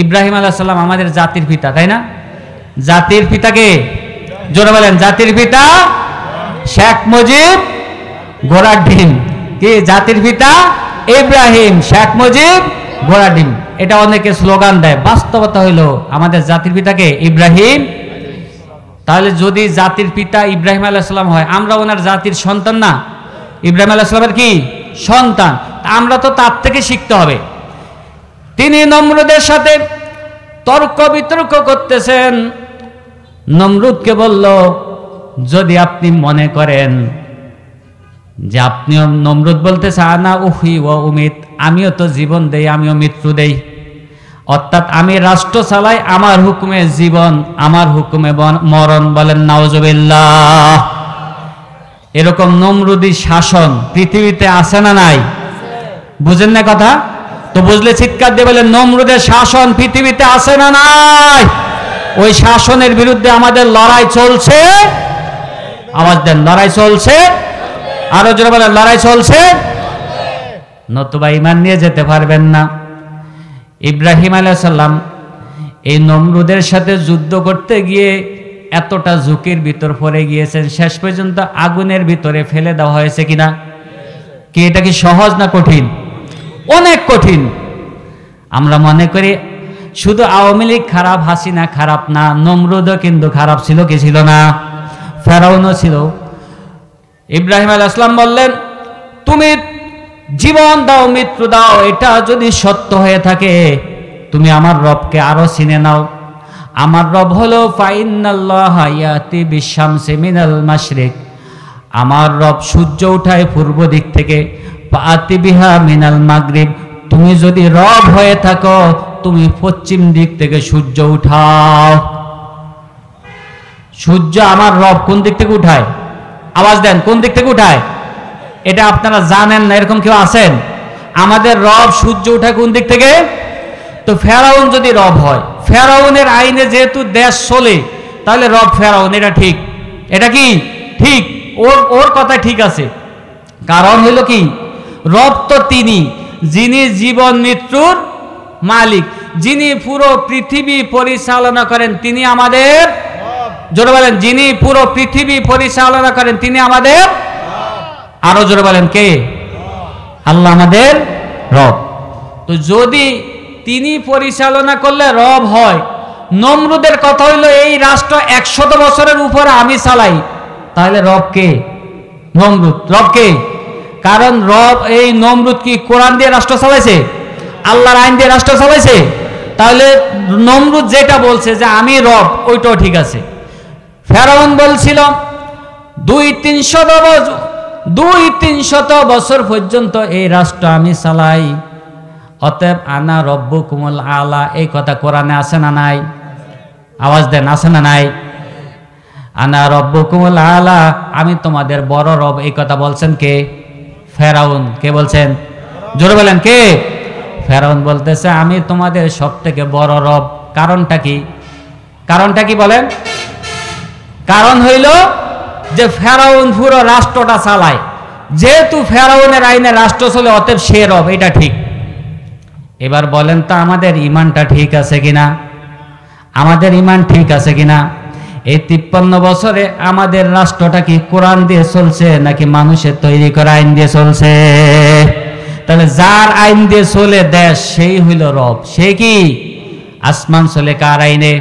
ইব্রাহিম আলাইহিস সালাম আমাদের জাতির পিতা, তাই না? জাতির পিতাকে জোরে বলেন, জাতির পিতা শেখ মুজিব ঘোড়ার ডিম। কি জাতির পিতা? ইব্রাহিম, শেখ মুজিব ঘোড়ার ডিম। এটা অনেকে স্লোগান দেয়, বাস্তবতা হইল আমাদের জাতির পিতাকে ইব্রাহিম। তাহলে যদি জাতির পিতা ইব্রাহিম আলাইহিস সালাম হয়, আমরা ওনার জাতির সন্তান না? ইব্রাহিম আলাইহিস সালামের কি সন্তান? আমরা তো তার থেকে শিখতে হবে। তিনি নমরুদের সাথে তর্ক বিতর্ক করতেছেন। নমরুদকে বলল, যদি আপনি মনে করেন যে আপনিও, নমরুদ বলতেছে, আনা উহি ওয়া উমিত, আমিও তো জীবন দেই, আমিও মৃত্যু দেই, অর্থাৎ আমি রাষ্ট্র চালাই, আমার হুকুমে জীবন, আমার হুকুমে মরণ। বলেন নাউজুবিল্লাহ। এরকম নমরুদি শাসন পৃথিবীতে আছে না নাই? বুঝেন না কথা? তো বুঝলে চিৎকার দিয়ে বলেন, নমরুদের শাসন পৃথিবীতে আছে না নাই? ওই শাসনের বিরুদ্ধে আমাদের লড়াই চলছে। আওয়াজ দেন, লড়াই চলছে। আরো জোরে বলেন, লড়াই চলছে। নতুবা ঈমান নিয়ে যেতে পারবেন না। ইব্রাহিম আলাইহিস সালাম এই নমরুদের সাথে যুদ্ধ করতে গিয়ে এতটা ঝুঁকির ভিতর পড়ে গিয়েছেন, শেষ পর্যন্ত আগুনের ভিতরে ফেলে দেওয়া হয়েছে কিনা? কি এটা কি সহজ না কঠিন? অনেক কঠিন। আমরা মনে করি শুধু আওয়ামী লীগ খারাপ, হাসিনা খারাপ না, নমরুদও কিন্তু খারাপ ছিল। কি ছিল না? ফেরাউনও ছিল। ইব্রাহিম আলাইহিস সালাম বললেন, তুমি জীবন দাও, মৃত্যু দাও, এটা যদি সত্য হয়ে থাকে, তুমি আমার রবকে আরো চিনে নাও। আমার রব হলো ফাইন্নাল্লাহা ইয়াতি বিশামসি মিনাল মাশরিক, আমার রব সূর্য উঠায় পূর্ব দিক থেকে, ফাআতি বিহা মিনাল মাগরিব, তুমি যদি রব হয়ে থাকো, তুমি পশ্চিম দিক থেকে সূর্য উঠাও। সূর্য আমার রব কোন দিক থেকে উঠায়? আওয়াজ দেন, কোন দিক থেকে উঠায়? এটা আপনারা জানেন না, এরকম কেউ আছেন? আমাদের রব সূর্য উঠায় কোন দিক থেকে? তো ফেরাউন যদি রব হয়, ফেরাউনের আইনে যেহেতু দেশ চলে, তাহলে রব ফেরাউন, এটা ঠিক। এটা কি ঠিক? ওর কথা ঠিক আছে। কারণ হইল কি, রব তো তিনি, যিনি জীবন মৃত্যুর মালিক, যিনি পুরো পৃথিবী পরিচালনা করেন, তিনি আমাদের, জোরে বলেন, যিনি পুরো পৃথিবী পরিচালনা করেন তিনি আমাদের, আরো জোরে বলেন, কে? আল্লাহ আমাদের রব। তো যদি তিনি পরিচালনা করলে রব হয়, নমরুদের কথা হইল এই রাষ্ট্র 100 বছরের উপরে আমি চালাই, তাহলে রব কে? নমরুদ। রব কে? কারণ রব, এই নমরুদ কি কোরআন দিয়ে রাষ্ট্র চালাইছে? আল্লাহর আইন দিয়ে রাষ্ট্র চালাইছে? তাহলে নমরুদ যেটা বলছে যে আমি রব, ওইটাও ঠিক আছে। ফেরাউন বলছিল 200-300 বছর পর্যন্ত এই রাষ্ট্র আমি চালাই, অতএব আনা রব্বুকুমুল আলা, এই কথা কোরআনে আছে না নাই? আওয়াজ দেন, আছে না নাই? আনা রব্বুকুমুল আলা, আমি তোমাদের বড় রব, এই কথা বলছেন কে? ফেরাউন। কে বলছেন? জোরে বলেন, কে? ফেরাউন বলতেছে আমি তোমাদের সব থেকে বড় রব। কারণটা কি? কারণটা কি বলেন? কারণ হইল যে ফেরাউন পুরো রাষ্ট্রটা চালায়, যেহেতু ফেরাউনের আইনে রাষ্ট্র চলে, অতএব সে রব, এটা ঠিক। এবার বলেন তো আমাদের ইমানটা ঠিক আছে কিনা? আমাদের ইমান ঠিক আছে কিনা? এই 53 বছরে আমাদের রাষ্ট্রটা কি কোরআন দিয়ে চলছে নাকি মানুষের তৈরি করা আইন দিয়ে চলছে? তাহলে যার আইন দিয়ে চলে দেশ সেই হইল রব। সে কি? আসমান চলে কার আইনে?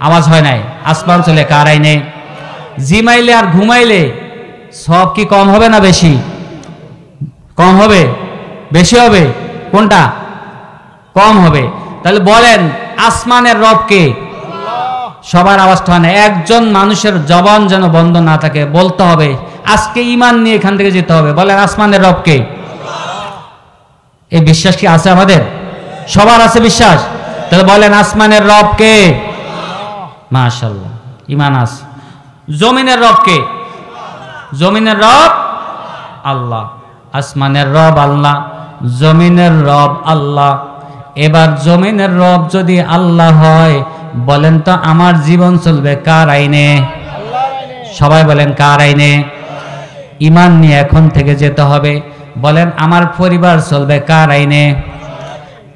আওয়াজ হয় নাই। আসমান চলে কার আইনে? জিমাইলে আর ঘুমাইলে সব কি কম হবে না বেশি? কম হবে? বেশি হবে? কোনটা? কম হবে। তাহলে বলেন আসমানের রব কে? সবার আওয়াজটা হয় না। একজন মানুষের জবান যেন বন্ধ না থাকে, বলতে হবে। আজকে ইমান নিয়ে এখান থেকে যেতে হবে। বলেন আসমানের রব কে? এই বিশ্বাস কি আছে আমাদের? সবার আছে বিশ্বাস? তাহলে বলেন আসমানের রব কে? মাশাআল্লাহ, ইমান আছে। জমিনের রব কে? জমিনের রব আল্লাহ। আসমানের রব আল্লাহ, জমিনের রব আল্লাহ। এবার জমিনের রব যদি আল্লাহ হয়, বলেন তো আমার জীবন চলবে কার আইনে? সবাই বলেন কার আইনে? ইমান নিয়ে এখন থেকে যেতে হবে। বলেন আমার পরিবার চলবে কার আইনে?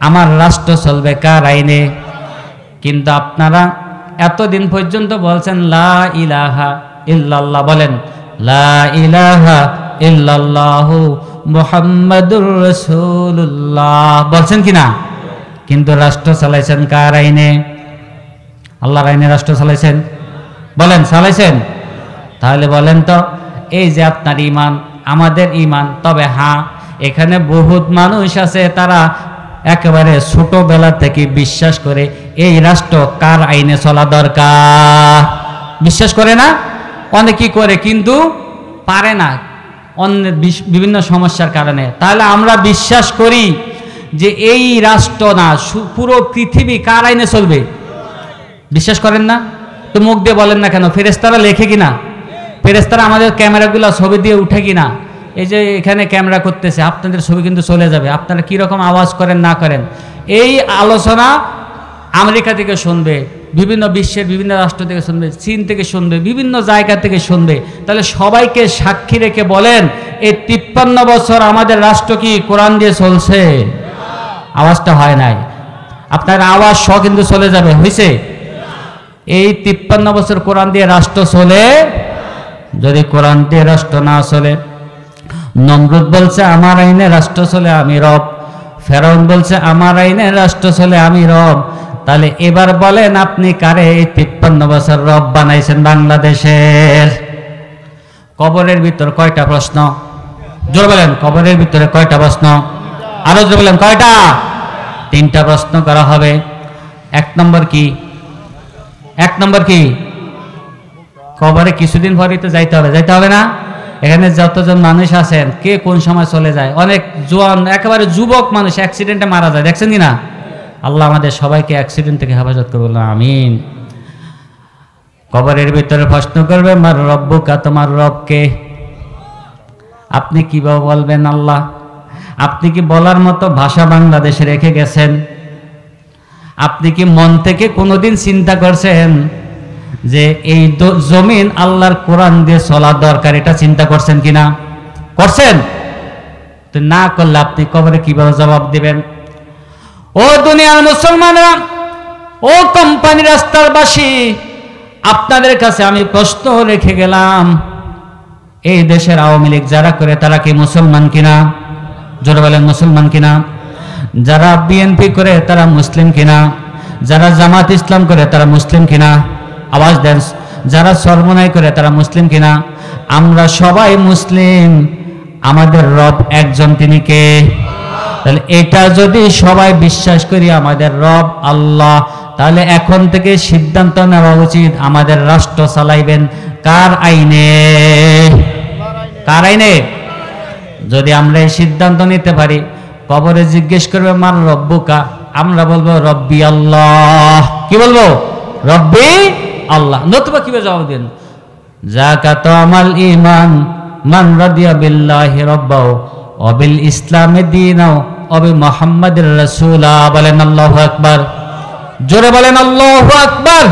আমার রাষ্ট্র চলবে কার আইনে? কিন্তু আপনারা এতদিন পর্যন্ত বলছেন লা ইলাহা ইল্লাল্লাহ। বলেন লা ইলাহা ইল্লাল্লাহু মুহাম্মাদুর রাসূলুল্লাহ বলছেন কিনা? কিন্তু রাষ্ট্র চালাইছেন কার আইনে? আল্লাহর আইনে রাষ্ট্র চালাইছেন? বলেন চালাইছেন? তাহলে বলেন তো এই যে আপনার ইমান, আমাদের ইমান, তবে হ্যাঁ এখানে বহুত মানুষ আছে তারা একেবারে ছোটবেলা থেকে বিশ্বাস করে এই রাষ্ট্র কার আইনে চলা দরকার। বিশ্বাস করে না? অনেকেই করে কিন্তু পারে না অন্যের বিভিন্ন সমস্যার কারণে। তাহলে আমরা বিশ্বাস করি যে এই রাষ্ট্র না, পুরো পৃথিবী কার আইনে চলবে? বিশ্বাস করেন না? তো মুখ দিয়ে বলেন না কেন? ফেরেশতারা লেখে কিনা? ফেরেশতারা আমাদের ক্যামেরাগুলো ছবি দিয়ে উঠে কিনা? এই যে এখানে ক্যামেরা করতেছে, আপনাদের ছবি কিন্তু চলে যাবে। আপনারা কীরকম আওয়াজ করেন না করেন, এই আলোচনা আমেরিকা থেকে শুনবে, বিভিন্ন বিশ্বের বিভিন্ন রাষ্ট্র থেকে শুনবে, চীন থেকে শুনবে, বিভিন্ন জায়গা থেকে শুনবে। তাহলে সবাইকে সাক্ষী রেখে বলেন এই 53 বছর আমাদের রাষ্ট্র কি কোরআন দিয়ে চলছে? আওয়াজটা হয় নাই। আপনার আওয়াজ সহ কিন্তু চলে যাবে। হয়েছে? এই 53 বছর কোরআন দিয়ে রাষ্ট্র চলে? যদি কোরআন দিয়ে রাষ্ট্র না চলে, নমরুদ বলছে আমার আইনে রাষ্ট্র চলে আমি রব, ফেরাউন বলছে আমার আইনে রাষ্ট্র চলে আমি রব, তাহলে এবার বলেন আপনি কারে এই 53 বছর রব বানাইছেন বাংলাদেশের? কবরের ভিতর কয়টা প্রশ্ন? জোরে বলেন কবরের ভিতরে কয়টা প্রশ্ন? আরো জোরে বলেন কয়টা? 3টা প্রশ্ন করা হবে। 1 নম্বর কি? 1 নম্বর কি? কবরে কিছুদিন পরেই তো যাইতে হবে, যাইতে হবে না? এখানে যতজন মানুষ আছেন কে কোন সময় চলে যায়? অনেক জোয়ান একেবারে যুবক মানুষ অ্যাক্সিডেন্টে মারা যায়, দেখছেন কিনা? আল্লাহ আমাদের সবাইকে অ্যাক্সিডেন্ট থেকে হেফাজত করবেন, আমিন। কবরের ভিতরে প্রশ্ন করবে মার রব্বুকা, তোমার রবকে? আপনি কিভাবে বলবেন আল্লাহ? আপনি কি বলার মতো ভাষা বাংলাদেশে রেখে গেছেন? আপনি কি মন থেকে কোনোদিন চিন্তা করছেন যে এই জমিন আল্লাহর কোরআন দিয়ে চলা দরকার? এটা চিন্তা করছেন কিনা? করছেন? তো না করলে আপনি কবরে কিভাবে জবাব দিবেন? ও দুনিয়ার মুসলমানরা, ও কোম্পানি রাস্তার বাসী, আপনাদের কাছে আমি প্রশ্ন রেখে গেলাম, এই দেশের আওয়ামী লীগ যারা করে তারা কি মুসলমান কিনা? জোরে বলেন মুসলমান কিনা? যারা বিএনপি করে তারা মুসলিম কিনা? যারা জামাত ইসলাম করে তারা মুসলিম কিনা? আওয়াজ দেন। যারা সর্বনাই করে তারা মুসলিম কিনা? আমরা সবাই মুসলিম। আমাদের রব একজন, তিনি কে? তাহলে এটা যদি সবাই বিশ্বাস করি আমাদের রব আল্লাহ, তাহলে এখন থেকে সিদ্ধান্ত নেওয়া উচিত আমাদের রাষ্ট্র চালাইবেন কার আইনে? কার আইনে? যদি আমরা এই সিদ্ধান্ত নিতে পারি, কবরে জিজ্ঞেস করবে মার রব্বুকা, আমরা বলবো রব্বি আল্লাহ। কি বলবো? রব্বি আল্লাহ। নতুবা কিভাবে জবাব দেন? যাকাত আমাল ঈমান মান রাদিয়া বিল্লাহি রাব্বাহু ওয়া বিল ইসলামি দীনাহু ওয়া বি মুহাম্মাদির রাসূলা। বলেন আল্লাহু আকবার। জোরে বলেন আল্লাহু আকবার।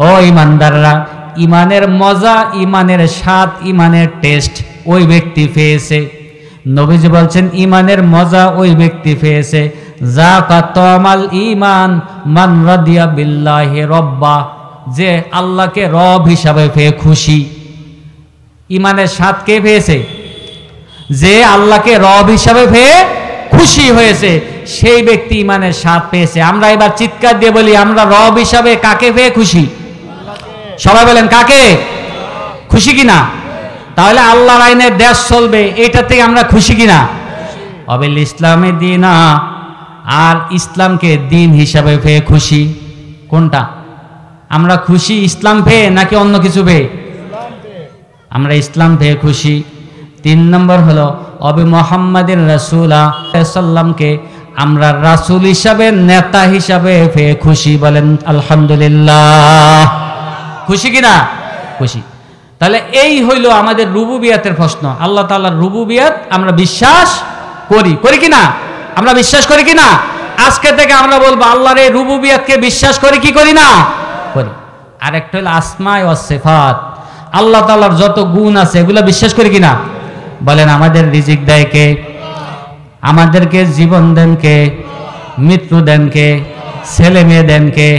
ও ঈমানদাররা, ঈমানের মজা, ঈমানের স্বাদ, ঈমানের টেস্ট ওই ব্যক্তি পেয়েছে। নবীজি বলছেন ঈমানের মজা ওই ব্যক্তি পেয়েছে যাকা তামাল ঈমান মান রাদিয়া বিল্লাহি রাব্বা, যে আল্লাহকে রব হিসাবে পেয়ে খুশি। ঈমানের স্বাদ কে পেয়েছে? যে আল্লাহকে রব হিসাবে পেয়ে খুশি হয়েছে, সেই ব্যক্তি ঈমানের স্বাদ পেয়েছে। আমরা এবার চিৎকার দিয়ে বলি, আমরা রব হিসাবে কাকে পেয়ে খুশি? সবাই বলেন কাকে? খুশি কিনা? তাহলে আল্লাহর আইনে দেশ চলবে, এটা থেকে আমরা খুশি কিনা? অবিল ইসলামে দিনা, আর ইসলামকে দিন হিসাবে পেয়ে খুশি। কোনটা? আমরা খুশি ইসলাম পেয়ে নাকি অন্য কিছু পেয়ে? আমরা ইসলাম পেয়ে খুশি। 3 নম্বর হলো অবি মুহাম্মাদিন রাসূলা সাল্লামকে আমরা রাসূল হিসাবে, নেতা হিসাবে পেয়ে খুশি। বলেন আলহামদুলিল্লাহ। খুশি কিনা? খুশি। তাহলে এই হইল আমাদের রুবুবিয়াতের প্রশ্ন। আল্লাহ তাআলার রুবুবিয়াত আমরা বিশ্বাস করি, করি কিনা? আমরা বিশ্বাস করি কিনা? আজকে থেকে আমরা বলবো আল্লাহর এই রুবুবিয়াতকে বিশ্বাস করি কি করি না? করি। আরেকটা হলো আসমায়ে ওয়াস সিফাত, আল্লাহ তাআলার যত গুণ আছে এগুলো বিশ্বাস করি কিনা? বলেন আমাদের রিজিক দেয় কে? আমাদেরকে জীবন দেন কে? মৃত্যু দেন কে? ছেলে মেয়ে দেন কে?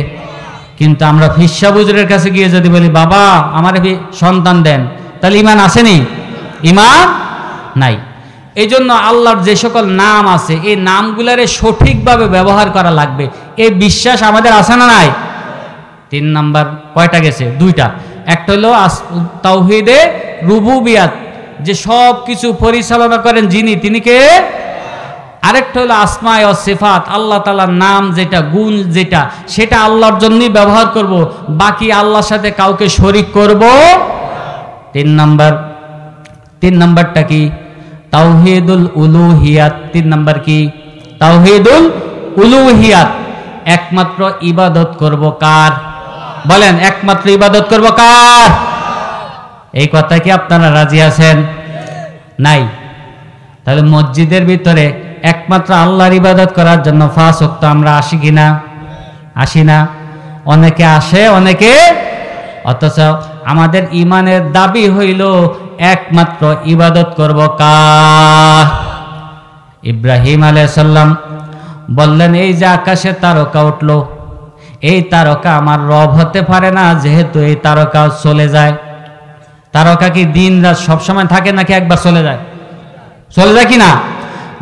কিন্তু আমরা ফিসা বুজুরের কাছে গিয়ে যদি বলি বাবা আমার সন্তান দেন, তাহলে ঈমান আসেনি? ঈমান নাই। এই জন্য আল্লাহর যে সকল নাম আছে এই নামগুলারে সঠিকভাবে ব্যবহার করা লাগবে, এই বিশ্বাস আমাদের আছে না নাই? 3 নাম্বার কয়টা গেছে? 2টা। একটা হলো তাওহীদে রুবুবিয়াত, যে সব কিছু পরিচালনা করেন যিনি, তিনি কে? আরেকটা হলো আসমায়ে ওয়াস সিফাত, আল্লাহ তাআলার নাম যেটা, গুণ যেটা, সেটা আল্লাহর জন্যই ব্যবহার করব, বাকি আল্লাহর সাথে কাউকে শরীক করব। 3 নাম্বারটা কি? তাওহীদুল উলুহিয়াত। 3 নাম্বার কি? তাওহীদুল উলুহিয়াত। একমাত্র ইবাদত করব কার? বলেন একমাত্র ইবাদত করব কার? এই কথা কি আপনারা রাজি আছেন? নাই। তাহলে মসজিদের ভিতরে একমাত্র আল্লাহর ইবাদত করার জন্য 5 ওয়াক্ত আমরা আসি কিনা? আসি না? অনেকে আসে, অনেকে, অথচ আমাদের ঈমানের দাবি হইল একমাত্র ইবাদত করব কার? ইব্রাহিম আলাইহিস সালাম বললেন এই যে আকাশে তারকা উঠলো, এই তারকা আমার রব হতে পারে না, যেহেতু এই তারকা চলে যায়। তারকা কি দিন রাত সবসময় থাকে নাকি একবার চলে যায়? চলে যায় কিনা?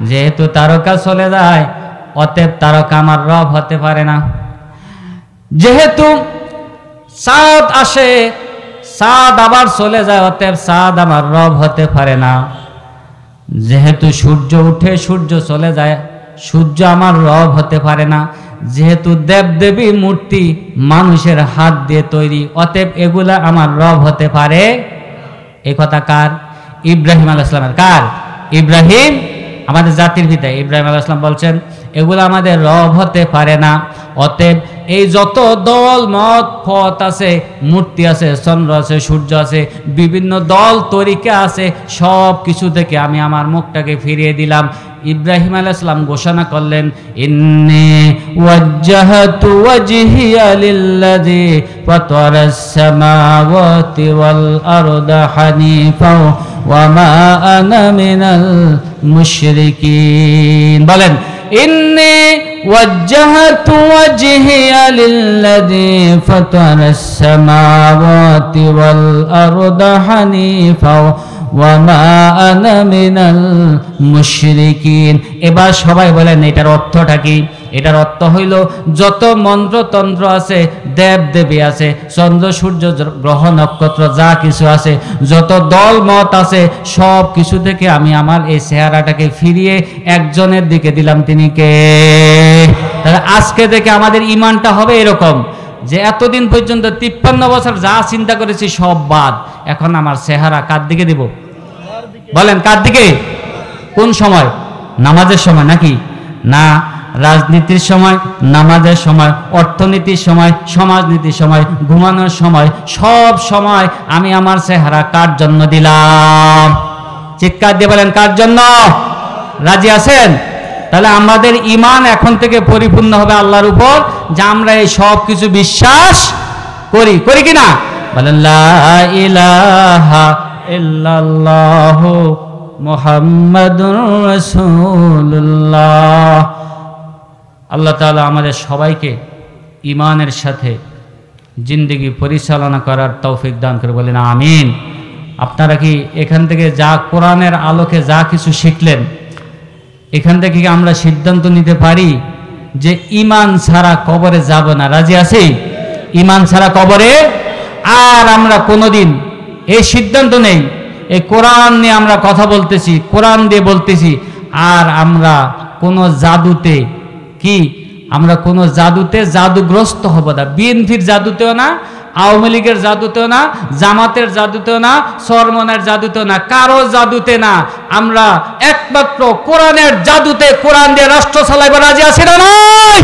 যেহেতু তারকা চলে যায়, অতএব তারকা আমার রব হতে পারে না। যেহেতু চাঁদ আসে, চাঁদ আবার চলে যায়, অতএব চাঁদ আমার রব হতে পারে না। যেহেতু সূর্য উঠে, সূর্য চলে যায়, সূর্য আমার রব হতে পারে না। যেহেতু দেবদেবী মূর্তি মানুষের হাত দিয়ে তৈরি, অতএব এগুলা আমার রব হতে পারে। এই কথা কার? ইব্রাহিম আলাইহিস সালামের। কার? ইব্রাহিম, আমাদের জাতির পিতা ইব্রাহিম আলাইহিস সালাম বলছেন এগুলো আমাদের রব হতে পারে না। অতএব এই যত দল মত পথ আছে, মূর্তি আছে, চন্দ্র আছে, সূর্য আছে, বিভিন্ন দল তরিকা আছে, সব কিছু থেকে আমি আমার মুখটাকে ফিরিয়ে দিলাম। ইব্রাহিম আলাইহিস সালাম ঘোষণা করলেন ইন্নী ওয়াজ্জাহতু ওয়াজহিয়া লিল্লাযী ফাতারাস সামাওয়াতি ওয়াল আরদা হানিফা ওয়া মা আনা মিনাল মুশরিকিন। বলেন ইন্নী ওয়াজ্জাহতু ওয়াজহিয়া লিল্লাযী ফাতারাস সামাওয়াতি ওয়াল আরদা হানিফা ওয়া মা আনা মিনাল মুশরিকিন। এবার সবাই বলেন এটার অর্থটা কি? এটার অর্থ হইল যত মন্ত্রতন্ত্র আছে, দেব দেবী আছে, চন্দ্র সূর্য গ্রহ নক্ষত্র যা কিছু আছে, যত দল মত আছে, সব কিছু থেকে আমি আমার এই চেহারাটাকে ফিরিয়ে একজনের দিকে দিলাম। তিনি কে? তাহলে আজকে থেকে আমাদের ঈমানটা হবে এরকম যে এতদিন পর্যন্ত 53 বছর যা চিন্তা করেছি সব বাদ, এখন আমার চেহারা কার দিকে দিব? বলেন কার দিকে? কোন সময়? নামাজের সময় নাকি? না, রাজনীতির সময়, নামাজের সময়, অর্থনীতির সময়, সমাজনীতির সময়, ঘুমানোর সময়, সব সময় আমি আমার চেহারা কার জন্য দিলাম? চিৎকার দিয়ে বলেন কার জন্য? রাজি আছেন? তাহলে আমাদের ঈমান এখন থেকে পরিপূর্ণ হবে আল্লাহর উপর, যে আমরা এই সব কিছু বিশ্বাস করি, করি কিনা? বলেন লা ইলাহা ইল্লাল্লাহু মুহাম্মাদুর রাসূলুল্লাহ। আল্লাহ তাআলা আমাদের সবাইকে ঈমানের সাথে জিন্দেগি পরিচালনা করার তৌফিক দান করে, বলেন আমিন। আপনারা কি এখান থেকে যা কোরআনের আলোকে যা কিছু শিখলেন, এখান থেকে কি আমরা সিদ্ধান্ত নিতে পারি যে ঈমান ছাড়া কবরে যাব না? রাজি আছি? ঈমান ছাড়া কবরে আর আমরা কোনোদিন এই সিদ্ধান্ত নেই, এই কোরআন নিয়ে আমরা কথা বলতেছি, কোরআন দিয়ে বলতেছি, আর আমরা কোনো জাদুতে কি আমরা কোনো জাদুতে জাদুগ্রস্ত হব না। বিএনপির জাদুতেও না, আওয়ামী লীগের জাদুতেও না, জামাতের জাদুতেও না, সরমনের জাদুতেও না, কারো জাদুতে না। আমরা একমাত্র কোরআনের জাদুতে, কোরআন দিয়ে রাষ্ট্র চালাইবার রাজি আছি না নাই?